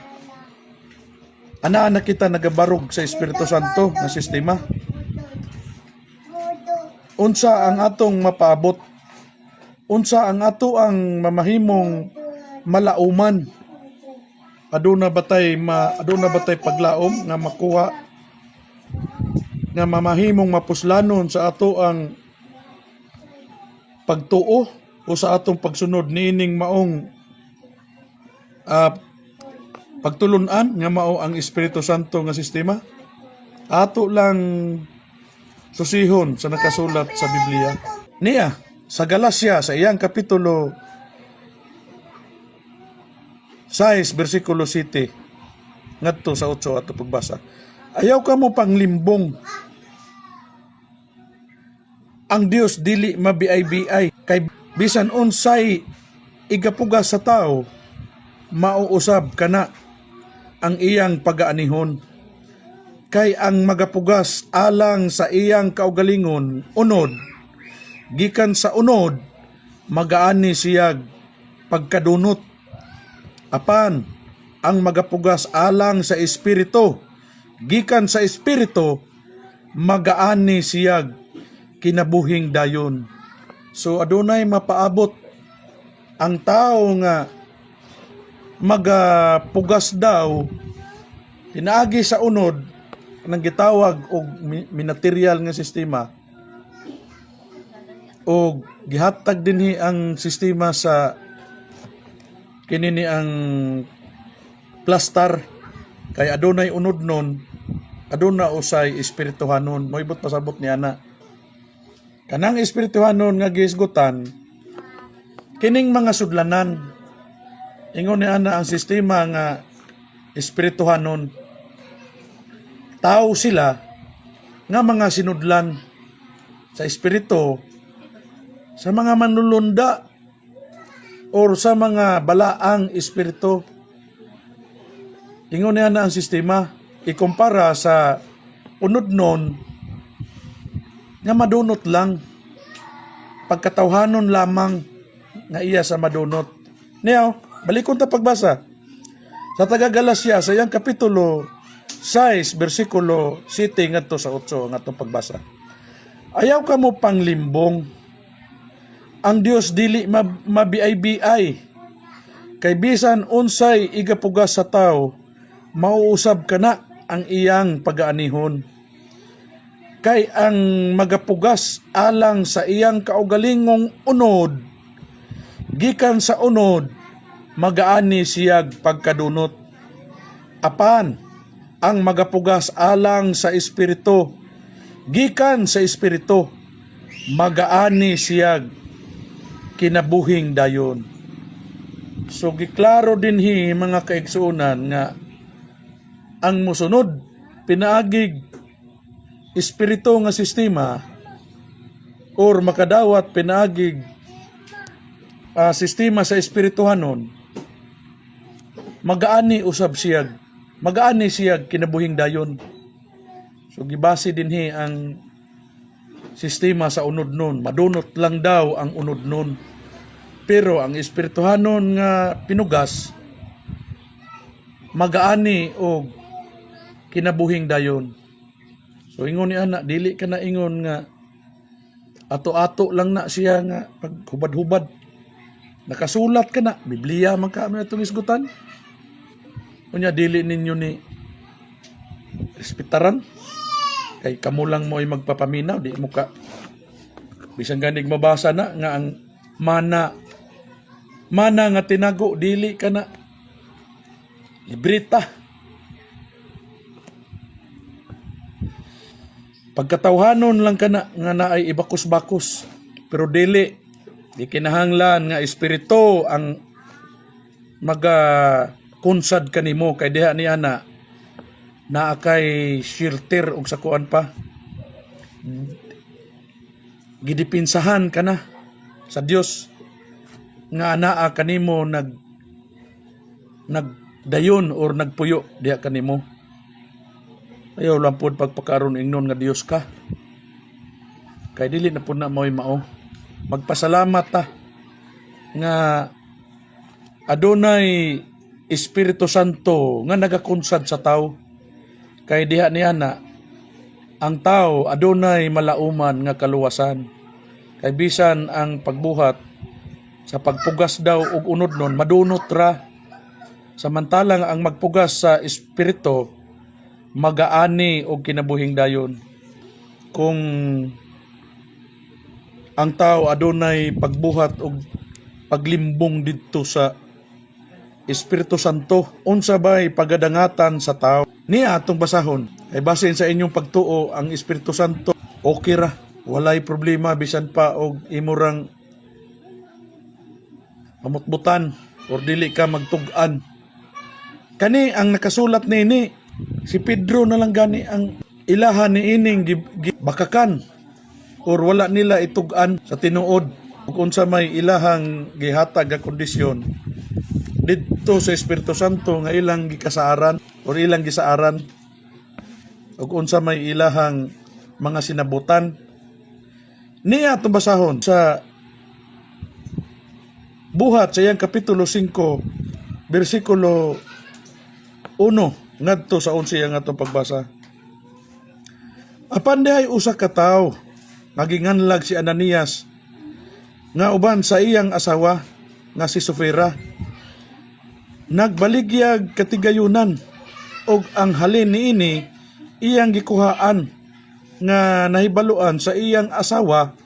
anaan na kita nagabarog sa Espiritu Santo nga sistema? Unsa ang atong mapaabot? Unsa ang ato ang mamahimong malauman? Aduna batay paglaom nga makuha nga mamahimong mapuslanon sa ato ang pagtuo o sa atong pagsunod niining maong pagtulunan nga mao ang Espiritu Santo nga sistema? Ato lang susihon sa nakasulat sa Biblia. Niya sa Galacia sa iyang kapitulo 6 versikulo 7 ngadto sa 8 ato pagbasa. Ayaw ka mo panglimbong. Ang Dios dili mabiay-biay kay bisan unsay igapugas sa tao mauusab kana ang iyang pagaanihon. Kay ang magapugas alang sa iyang kaugalingon unod gikan sa unod magaani siyag pagkadunot. Apan ang magapugas alang sa Espiritu gikan sa Espiritu magaani siyag kinabuhing dayon. So adunay mapaabot ang tao nga magapugas daw pinaagi sa unod nang gitawag og minaterial nga sistema o gihatag dinhi ang sistema sa kinini ang plastar kay adunay unod nun aduna usay espirituhanon moibot pasabot ni ana kanang espirituhanon nga gihisgutan kining mga sudlanan ingon ni ana ang sistema nga espirituhanon tao sila nga mga sinudlan sa espiritu sa mga manlulunda or sa mga balaang espiritu. Ingon niya na ang sistema ikumpara sa unod nun nga madunot lang pagkatawhanon lamang nga iya sa madunot. Niyaw, balikon ta pagbasa sa taga Galacia sa iyang kapitulo 6 versikulo 7 ngadto sa 8 ngadtong pagbasa. Ayaw ka mo panglimbong. Ang Dios dili mabiay-biay kay bisan unsay igapugas sa tao mauusab kana ang iyang pagaanihon. Kay ang magapugas alang sa iyang kaugalingong unod gikan sa unod magaani siyag pagkadunot. Apan ang magapugas alang sa Espiritu gikan sa Espiritu magaani siyag kinabuhing dayon. So giklaro dinhi mga kaigsuonan nga ang musunod pinaagig espiritu nga sistema or makadawat pinaagig sistema sa espirituhanon magaani usab siyag magaani siyag kinabuhing dayon. So gibase dinhi ang sistema sa unod nun. Madunot lang daw ang unod nun. Pero ang espirituhanon nga pinugas, magaani o kinabuhing dayon. So ingon ni ana, dili ka na ingon nga ato-ato lang na siya nga paghubad-hubad. Nakasulat ka na, Biblia man ka mo itong isgutan. Unya dili ninyo ni respetaran. Kay kamo lang mo ay magpapaminaw, di mo ka bisan ganig mabasa na nga ang mana nga tinago, dili ka na librita. Pagkatawhanon lang ka na nga naay ibakos-bakos. Pero di kinahanglan nga espiritu ang kunsad kanimo kay diha ni ana naa kay shelter og sakuan pa. Gidipinsahan ka na sa Dios nga anaa kanimo nagdayon or nagpuyo diha kanimo. Ayaw lang po pagpakaroon ingnon nga Dios ka. Kay dili na po na mo'y mao. Magpasalamat ta nga adunay Espiritu Santo nga nagakunsad sa tao. Kay diha niya na ang tao adunay malauman nga kaluwasan. Kay bisan ang pagbuhat sa pagpugas daw og unod nun madunot ra. Samantalang ang magpugas sa Espiritu magaani og kinabuhing dayon. Kung ang tao adunay pagbuhat og paglimbong didto sa Espiritu Santo, unsa bay pagadangatan sa tao? Niya atong basahon. Ay basin sa inyong pagtuo ang Espiritu Santo, okay ra. Walay problema bisan pa og imurang mamutbutan or dili ka magtug-an. Kani ang nakasulat nini. Si Pedro na lang gani ang ilahan ni ining bakakan or wala nila itugan sa tinuod ug unsa may ilahang gihatag nga kondisyon didto sa Espiritu Santo nga ilang gikasaaran or ilang gisaaran ug unsa may ilahang mga sinabutan niya atong basahon sa buhat sa iyang kapitulo 5 bersikulo 1 ngadto sa 11 ang atong pagbasa. Apan dihay usa ka tawo naginganlag si Ananias nga uban sa iyang asawa nga si Safira. Nagbaligyag katigayunan og ang halin niini iyang gikuhaan nga nahibaluan sa iyang asawa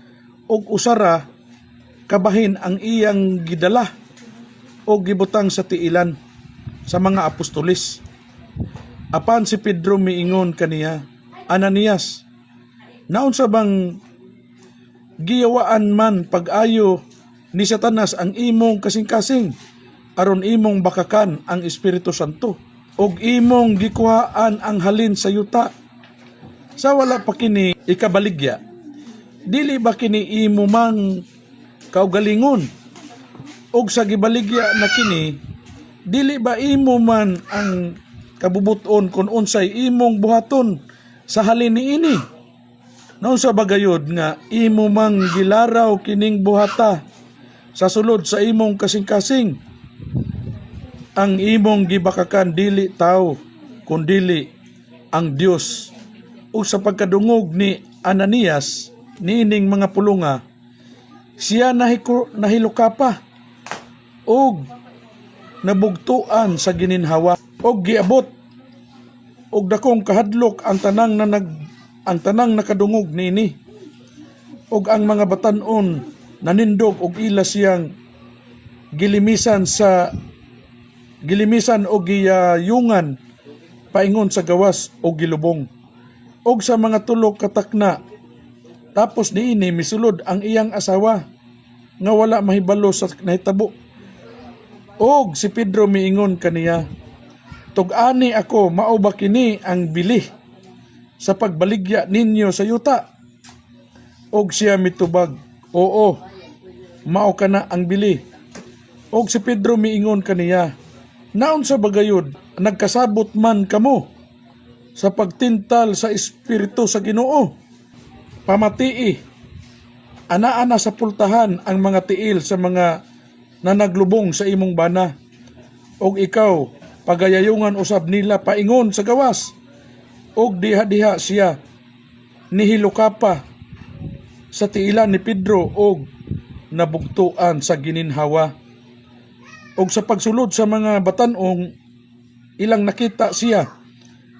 og usara kabahin ang iyang gidala og gibutang sa tiilan sa mga apostolis. Apan si Pedro miingon kaniya, Ananias, naunsa bang giyawaan man pag-ayo ni Satanas ang imong kasing-kasing aron imong bakakan ang Espiritu Santo og imong gikuhaan ang halin sa yuta? Sa wala pa kini ikabaligya, dili ba kini imo mang kaugalingon? Og sa gibaligya na kini, dili ba imo man ang kabubuton kung unsay imong buhaton sa halin niini? Naunsa ba gayud nga imo mang gilaraw kining buhata sa sulod sa imong kasing-kasing? Ang imong gibakakan dili tao kundi ang Dios. Ug sa pagkadungog ni Ananias niining mga pulunga, siya nahilukapa og nabugtuan sa gininhawa og giabot og dakong kahadlok ang tanang nakadungog niini og ang mga batan-on nanindog og ila siyang gilimisan og giyayungan paingon sa gawas og gilubong og sa mga tulok katakna. Tapos niini misulod ang iyang asawa nga wala mahibalo sa nahitabo. Og si Pedro miingon kaniya, tug-ani ako, mao ba kini ang bili sa pagbaligya ninyo sa yuta? Og siya mitubag, oo, mao kana ang bili. Og si Pedro miingon kaniya, naon sa bagayod, nagkasabot man kamo sa pagtintal sa Espiritu sa Ginoo? pamatii, ana-ana sa pultahan ang mga tiil sa mga nanaglubong sa imong bana. Og ikaw, pagayayungan usab nila paingon sa gawas. Og diha-diha siya, nihilo ka pa sa tiilan ni Pedro og nabugtuan sa gininhawa. Og sa pagsulod sa mga batanong, ilang nakita siya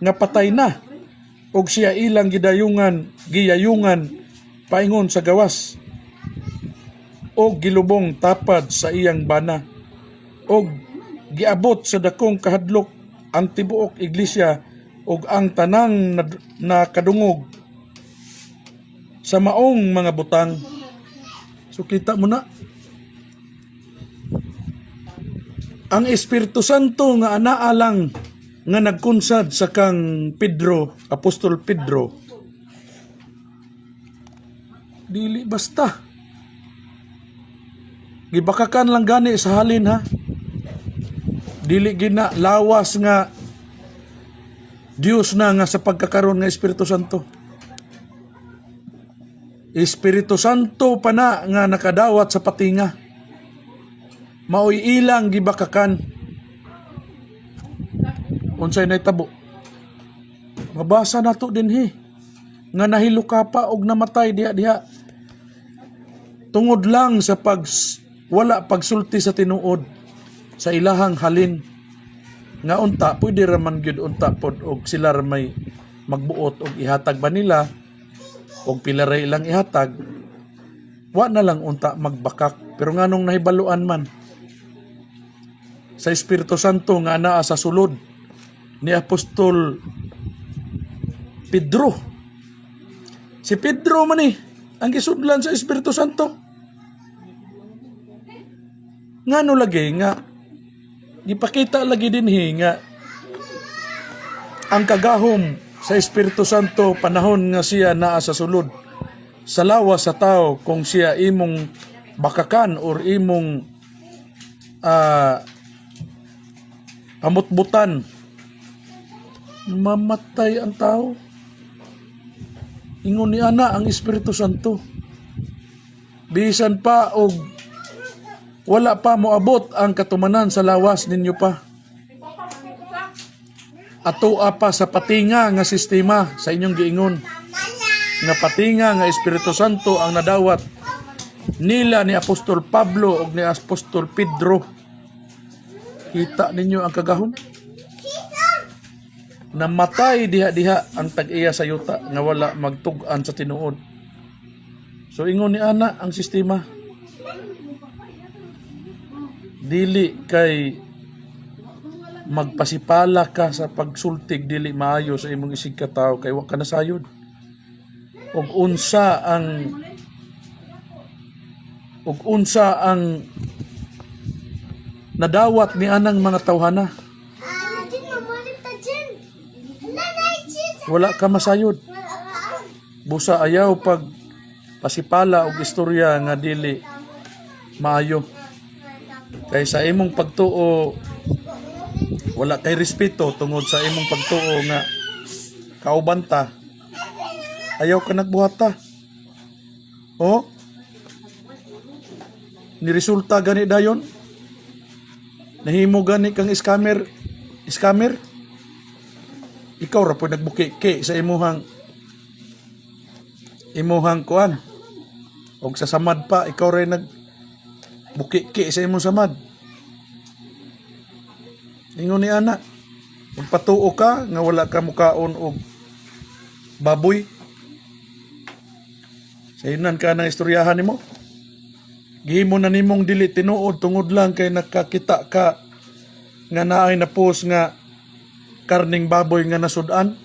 nga patay na, og siya ilang giyayungan paingon sa gawas, og gilubong tapad sa iyang bana, og giabot sa dakong kahadlok ang tibuok iglesia og ang tanang nakadungog sa maong mga butang. So kita mo na, ang Espiritu Santo nga anaa lang nga nagkunsad sa kang Pedro, Apostol Pedro, dili basta. Gibakakan lang gani sa halin, ha. Dili gina lawas nga Dios na nga sa pagkakaroon nga Espiritu Santo. Espiritu Santo pa na nga nakadawat sa patinga. Maoy ilang gibakakan. Unsay nahitabo? Mabasa nato dinhi nga nahilo ka pa og namatay diha-diha tungod lang sa wala pagsulti sa tinuod sa ilahang halin. Nga unta pwede ra man gyud unta pod og sila ra may magbuot og ihatag ba nila og pila ra ilang ihatag, wa na lang unta magbakak. Pero nganong nahibaluan man sa Espiritu Santo nga naa sa sulod ni Apostol Pedro. Si Pedro man ang gisudlan sa Espiritu Santo. Ngano lagi nga gipakita lagi dinhi nga ang kagahom sa Espiritu Santo panahon nga siya naa sa sulod sa lawas sa tao, kung siya imong bakakan or imong amot-butan, mamatay ang tao. Ingon ni ana ang Espiritu Santo. Bisan pa og wala pa moabot ang katumanan sa lawas ninyo pa. Atoa pa sa patinga nga sistema sa inyong giingon. Nga patinga nga Espiritu Santo ang nadawat nila ni Apostol Pablo ug ni Apostol Pedro. Kita ninyo ang kagahom? Namatay diha-diha ang tag-iya sa yuta nga wala magtug-an sa tinuod. So ingon ni ana ang sistema. Dili kay magpasipala ka sa pagsultig, dili maayo sa imong isig ka tawo kay wa ka nasayod. Og unsa ang nadawat ni anang mga tawhana, wala ka masayod. Busa ayaw pag pasipala og istorya nga dili maayo. Kay sa imong pagtuo wala kay respeto tungod sa imong pagtuo nga kauban ta, ayaw ka nagbuhata. O ni resulta gani dayon, nahimo gani kang scammer. Ikaw ra po nagbuki-ki sa imuhang kuan, og sa samad pa ikaw ray nagbuki-ki sa imong samad. Ingon ni ana, magpatuo ka nga wala ka mukaon og baboy. Sa inan ka nang istoryahan nimo, gihimo na nimong dili tinuod tungod lang kay nakakita ka nga naay na post nga karning baboy nga nasudan.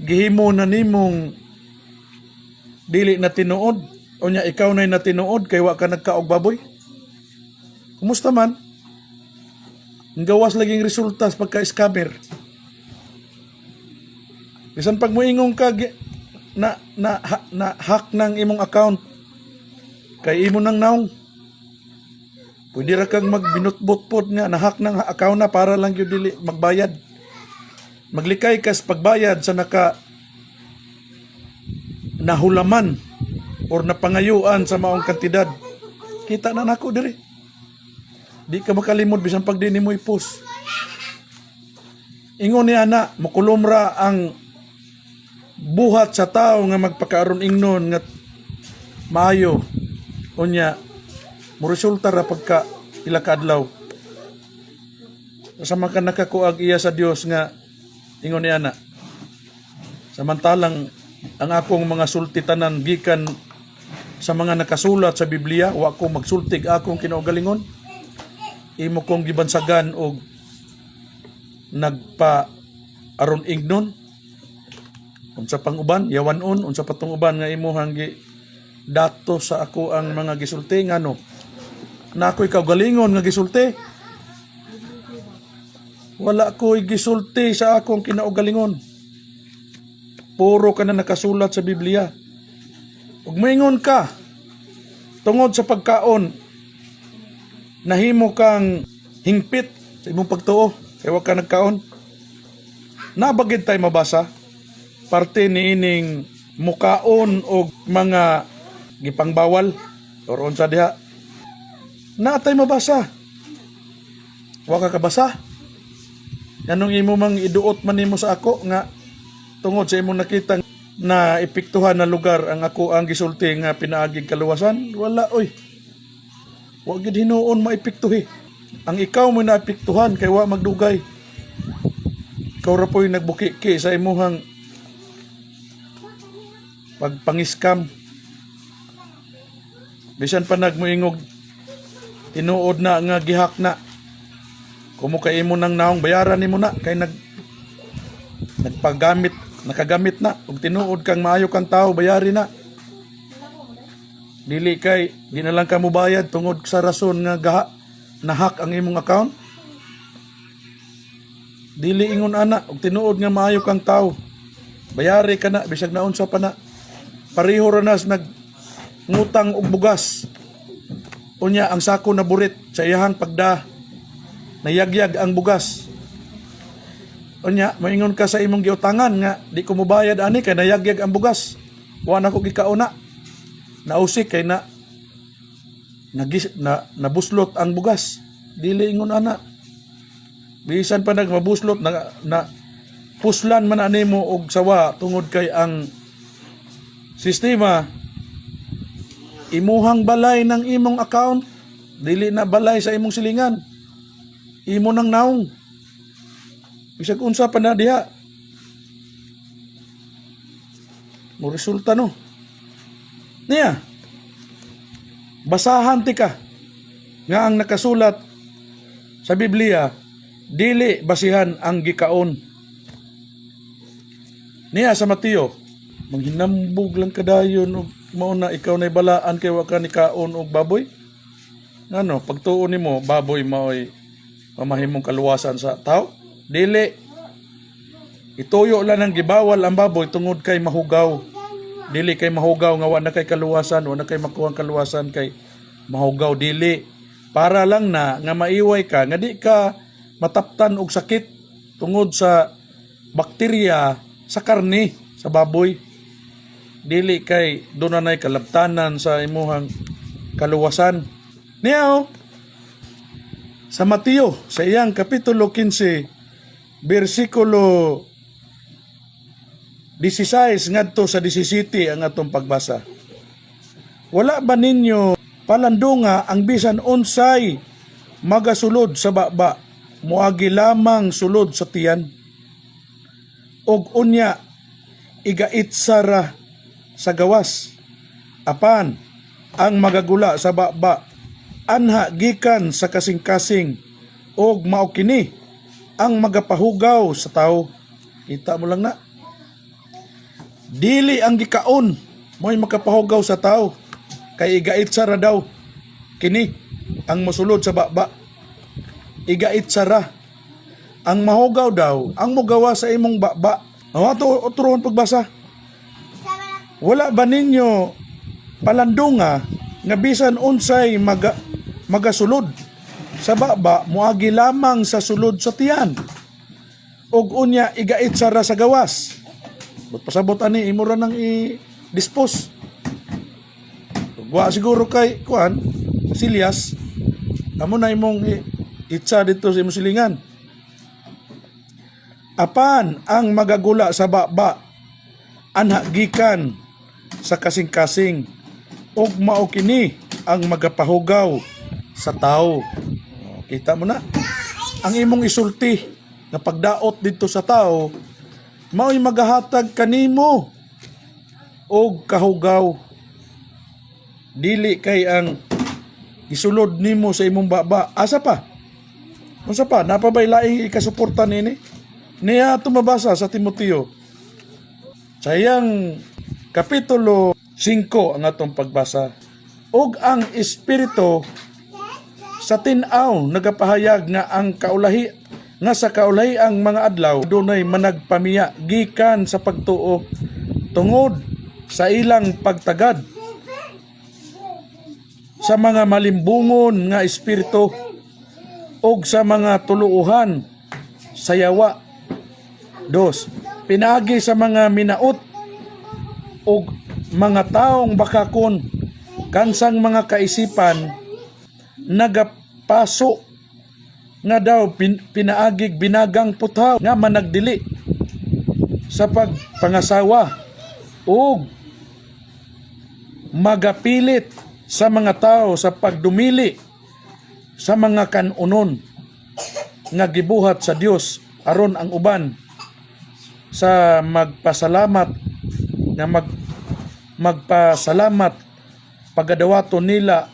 Gihimo na nimong dili na tinuod, o nya ikaw na tinuod kay wa ka nagkaog baboy. Kumusta man? Ang gawas laging resulta sa pagka-scammer. Bisan pag moingong ka na hack ng imong account kay imo nang naong, pwede ra kang magbinutbot-pot nga na hack ng account na para lang gyud dili magbayad. Maglikay kas pagbayad sa nahulaman or napangayuan sa maong kantidad. Kita na nako diri. Di ka makalimod bisan pag di nimo ipos. Ingon ni ana, makulumra ang buhat sa tao nga magpakaaron ingnon nga maayo. Unya, mo resulta ra pagka ila ka adlaw. Sama ka nakakuag iya sa Dios nga ingon ni ana. Samantalang ang akong mga sultitanan gikan sa mga nakasulat sa Biblia, wa ko magsultig akong kinaugalingon. Imo kong gibansagan og nagpa aron ignon. Unsa pang uban, yawanon, unsa patong uban nga imuhang gi dato sa ako ang mga gisulti ngano. Na ako'y kaugalingon nga gisulti. Wala ko'y gisulti sa akong kinaugalingon. Puro ka na nakasulat sa Biblia. Ug moingon ka tungod sa pagkaon, nahimo kang hingpit sa imong pagtuo kay wa ka nagkaon. Nabagid tay mabasa parte niining mukaon og mga gipangbawal or unsa diha. Natay mabasa. Wa ka kabasa. Anong imo mang iduot man nimo sa ako nga tungod sa imong nakita na epektuhan na lugar ang ako ang gisulti nga pinaaging kaluwasan? Wala oy. Wa gid hinuon maepektuhi. Ang ikaw mo na epektuhan kay wa magdugay. Ikaw ra po'y nagbuki-ki sa imuhang pagpangiskam. Bisan pa nagmoingog tinuod na nga gihak na. Kumo kay imo nang naong bayaran nimo na kay nakagamit na ug tinuod kang maayo kang tao bayari na. Dili kay di na lang ka mobayad tungod sa rason nga nahak ang imong account. Dili ingon ana ug tinuod nga maayo kang tao bayari ka na bisag naunsa pa na. Pareho ra nas ngutang og bugas. Unya ang sako na burit sa iyahang pagda nayagyag ang bugas. Unya, maingon ka sa imong giutangan nga di ko mobayad ani kay nayagyag ang bugas. Wa na ko gikauna. Nausik kay nabuslot ang bugas. Dili ingon ana. Bisan pa nagmabuslot na puslan man animo og sawa tungod kay ang sistema imuhang balay ng imong account, dili na balay sa imong silingan. Imo nang naong. Bisag unsa pa na diha. Mo resulta no. Niya. Basahan ti ka nga ang nakasulat sa Biblia dili basihan ang gikaon. Niya sa Mateo, manghinambog lang kadayon og mao na ikaw nay balaan kay wa ka ni kaon og baboy. Ngano, pagtuon nimo baboy maoy mamahimong kaluwasan sa tao? Dili. Ituyo lang ang gibawal ang baboy tungod kay mahugaw. Dili kay mahugaw nga wa na kay kaluwasan, wa na kay makuha kaluwasan kay mahugaw. Dili. Para lang na nga maiway ka, nga di ka mataptan og sakit tungod sa bakterya sa karne sa baboy. Dili kay doon na kalabtanan sa imuhang kaluwasan. Niyaw, sa Mateo, sa iyang kapitulo 15, versikulo 16 ngadto sa 17 ang atong pagbasa. Wala ba ninyo palandunga ang bisan unsay magasulod sa baba, muagi lamang sulod sa tiyan? Og unya, igait sara sa gawas. Apan, ang magagula sa baba, anha gikan sa kasing-kasing og mao kini ang magapahugaw sa tao. Kita mo lang na. Dili ang gikaon mo'y makapahugaw sa tao kay igait sara daw kini ang mosulod sa baba. Igait sara ang mahugaw daw ang mogawa sa imong baba. Ato uturon pagbasa. Wala ba ninyo palandunga nga bisan unsay magasulod sa baba muagi lamang sa sulod sa tiyan og unya igait sara sa gawas? But pasabot ani imo ra nang dispose. Wa siguro kay kuan Silyas amo na imong itsa dito sa imong silingan. Apan ang magagula sa baba anha gikan sa kasing-kasing ug mao kini ang magapahugaw sa tao. Kita mo na ang imong isulti nga pagdaot dito sa tao mao'y magahatag kanimo og kahugaw. Dili kay ang isulod nimo sa imong baba. Asa pa? Unsa pa? Napabay laing ikasuporta nini? Niya tumabasa sa Timoteo. Sayang kapitulo 5 ang atong pagbasa. Og ang espiritu sa tin-aw nagapahayag nga ang kaulahi nga sa kaulahi ang mga adlaw dunay managpamiya gikan sa pagtuo tungod sa ilang pagtagad sa mga malimbungon nga espiritu og sa mga tuluuhan sa yawa. 2. Pinaagi sa mga minaot og mga taong bakakon kansang mga kaisipan nagapaso nga daw pinaagig binagang puthaw nga managdili sa pagpangasawa ug magapilit sa mga tao sa pagdumili sa mga kanunon nga gibuhat sa Dios aron ang uban sa magpasalamat nga magpasalamat pagadawaton nila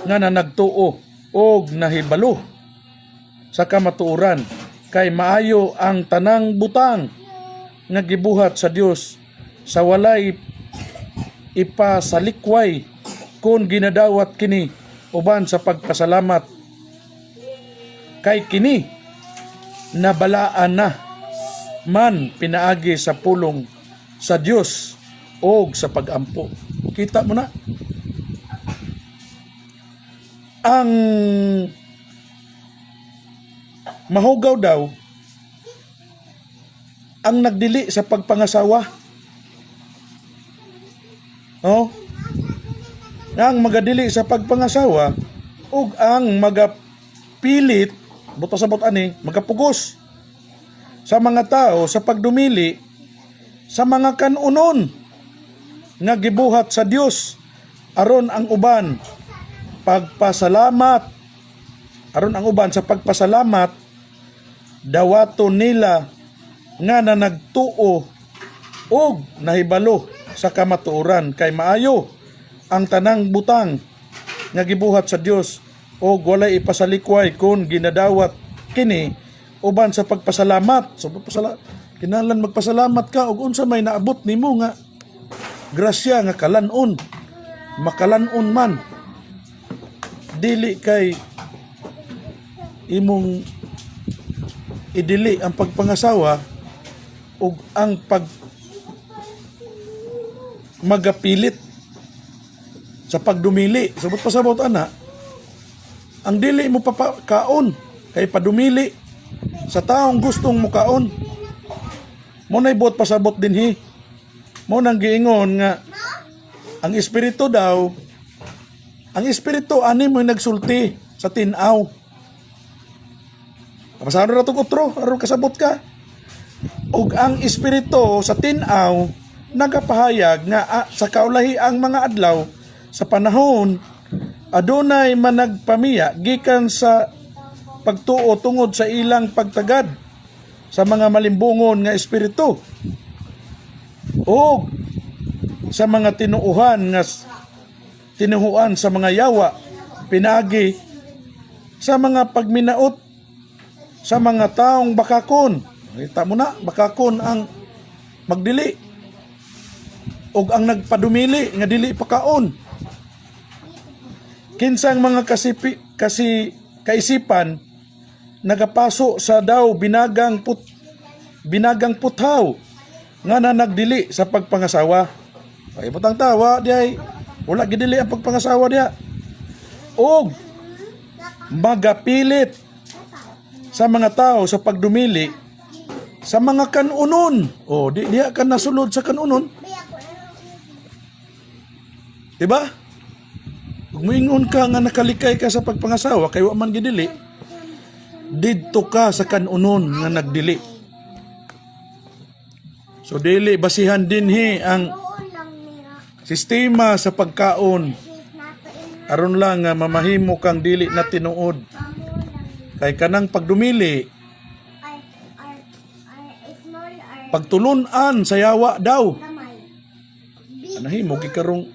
nga nagtuo og nahibalo sa kamatuoran kay maayo ang tanang butang nga gibuhat sa Dios sa walay ipasalikway kung ginadawat kini uban sa pagpasalamat kay kini nabalaan na man pinaagi sa pulong sa Dios o sa pagampo. Kita mo na ang mahugaw daw ang nagdili sa pagpangasawa. Ang magadili sa pagpangasawa ug ang magapilit buto sa ani magapugos sa mga tao sa pagdumili sa mga kanunon nga gibuhat sa Dios aron ang uban pagpasalamat aron ang uban sa pagpasalamat dawaton nila nga nagtuo og nahibalo sa kamatuoran kay maayo ang tanang butang nga gibuhat sa Dios o walay ipasalikway kung ginadawat kini uban sa pagpasalamat. So kinahanglan magpasalamat ka og unsa may naabot nimo nga grasya nga kalanon makalanon man dili kay imong idili ang pagpangasawa ug ang magapilit sa pagdumili. Sabot pasabot ana ang dili mo kaon kay padumili sa taong gustong mo kaon mo nay buot pasabot dinhi mo nang giingon nga ang espiritu daw ang espiritu ani mo nagsulti sa tin-aw. Pasano ra tong utro aron kasabot ka ug ang espiritu sa tin-aw nagapahayag nga sa kaulahi ang mga adlaw sa panahon adunay managpamiya gikan sa pagtuo tungod sa ilang pagtagad sa mga malimbungon nga espiritu o sa mga tinuhuan sa mga yawa pinagi sa mga pagminaot sa mga taong bakakon. Kita mo na bakakon ang magdili og ang nagpadumili nga dili pakaon. Kinsang mga kaisipan nagapaso sa daw binagang puthaw nga nagdili sa pagpangasawa. Ay butang tawa diay wala gidili ang pagpangasawa diya. Og magapilit sa mga tao sa pagdumili sa mga kanunon. Diya ka nasulod sa kanunon. Diba? Kung moingon ka nga nakalikay ka sa pagpangasawa, kay wa man gidili, didto ka sa kanunon nga nagdili. So dili basihan dinhi ang sistema sa pagkaon aron lang nga mamahimo kang dili na tinuod. Kay kanang pagdumili, pagtulunan sa yawa daw. Anahimo gikarong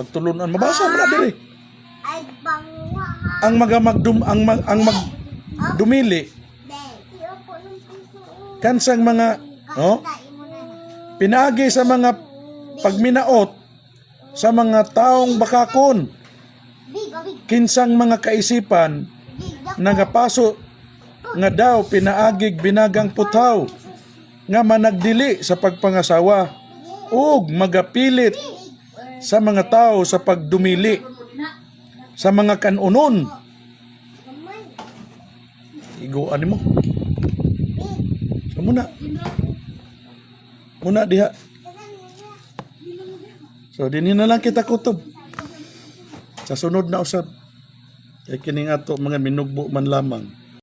pagtulunan mabasa man na diri. Ang magdumili kansang mga pinaagi sa mga pagminaot sa mga taong bakakon, kinsang mga kaisipan nagapaso nga daw pinaagig binagang putaw nga managdili sa pagpangasawa ug magapilit sa mga tao sa pagdumili sa mga kanunon. Iguan mo. So muna diha. So dinhi na lang kita kutob. Sa sunod na usab. Kay kining ato mga minugbo man lamang.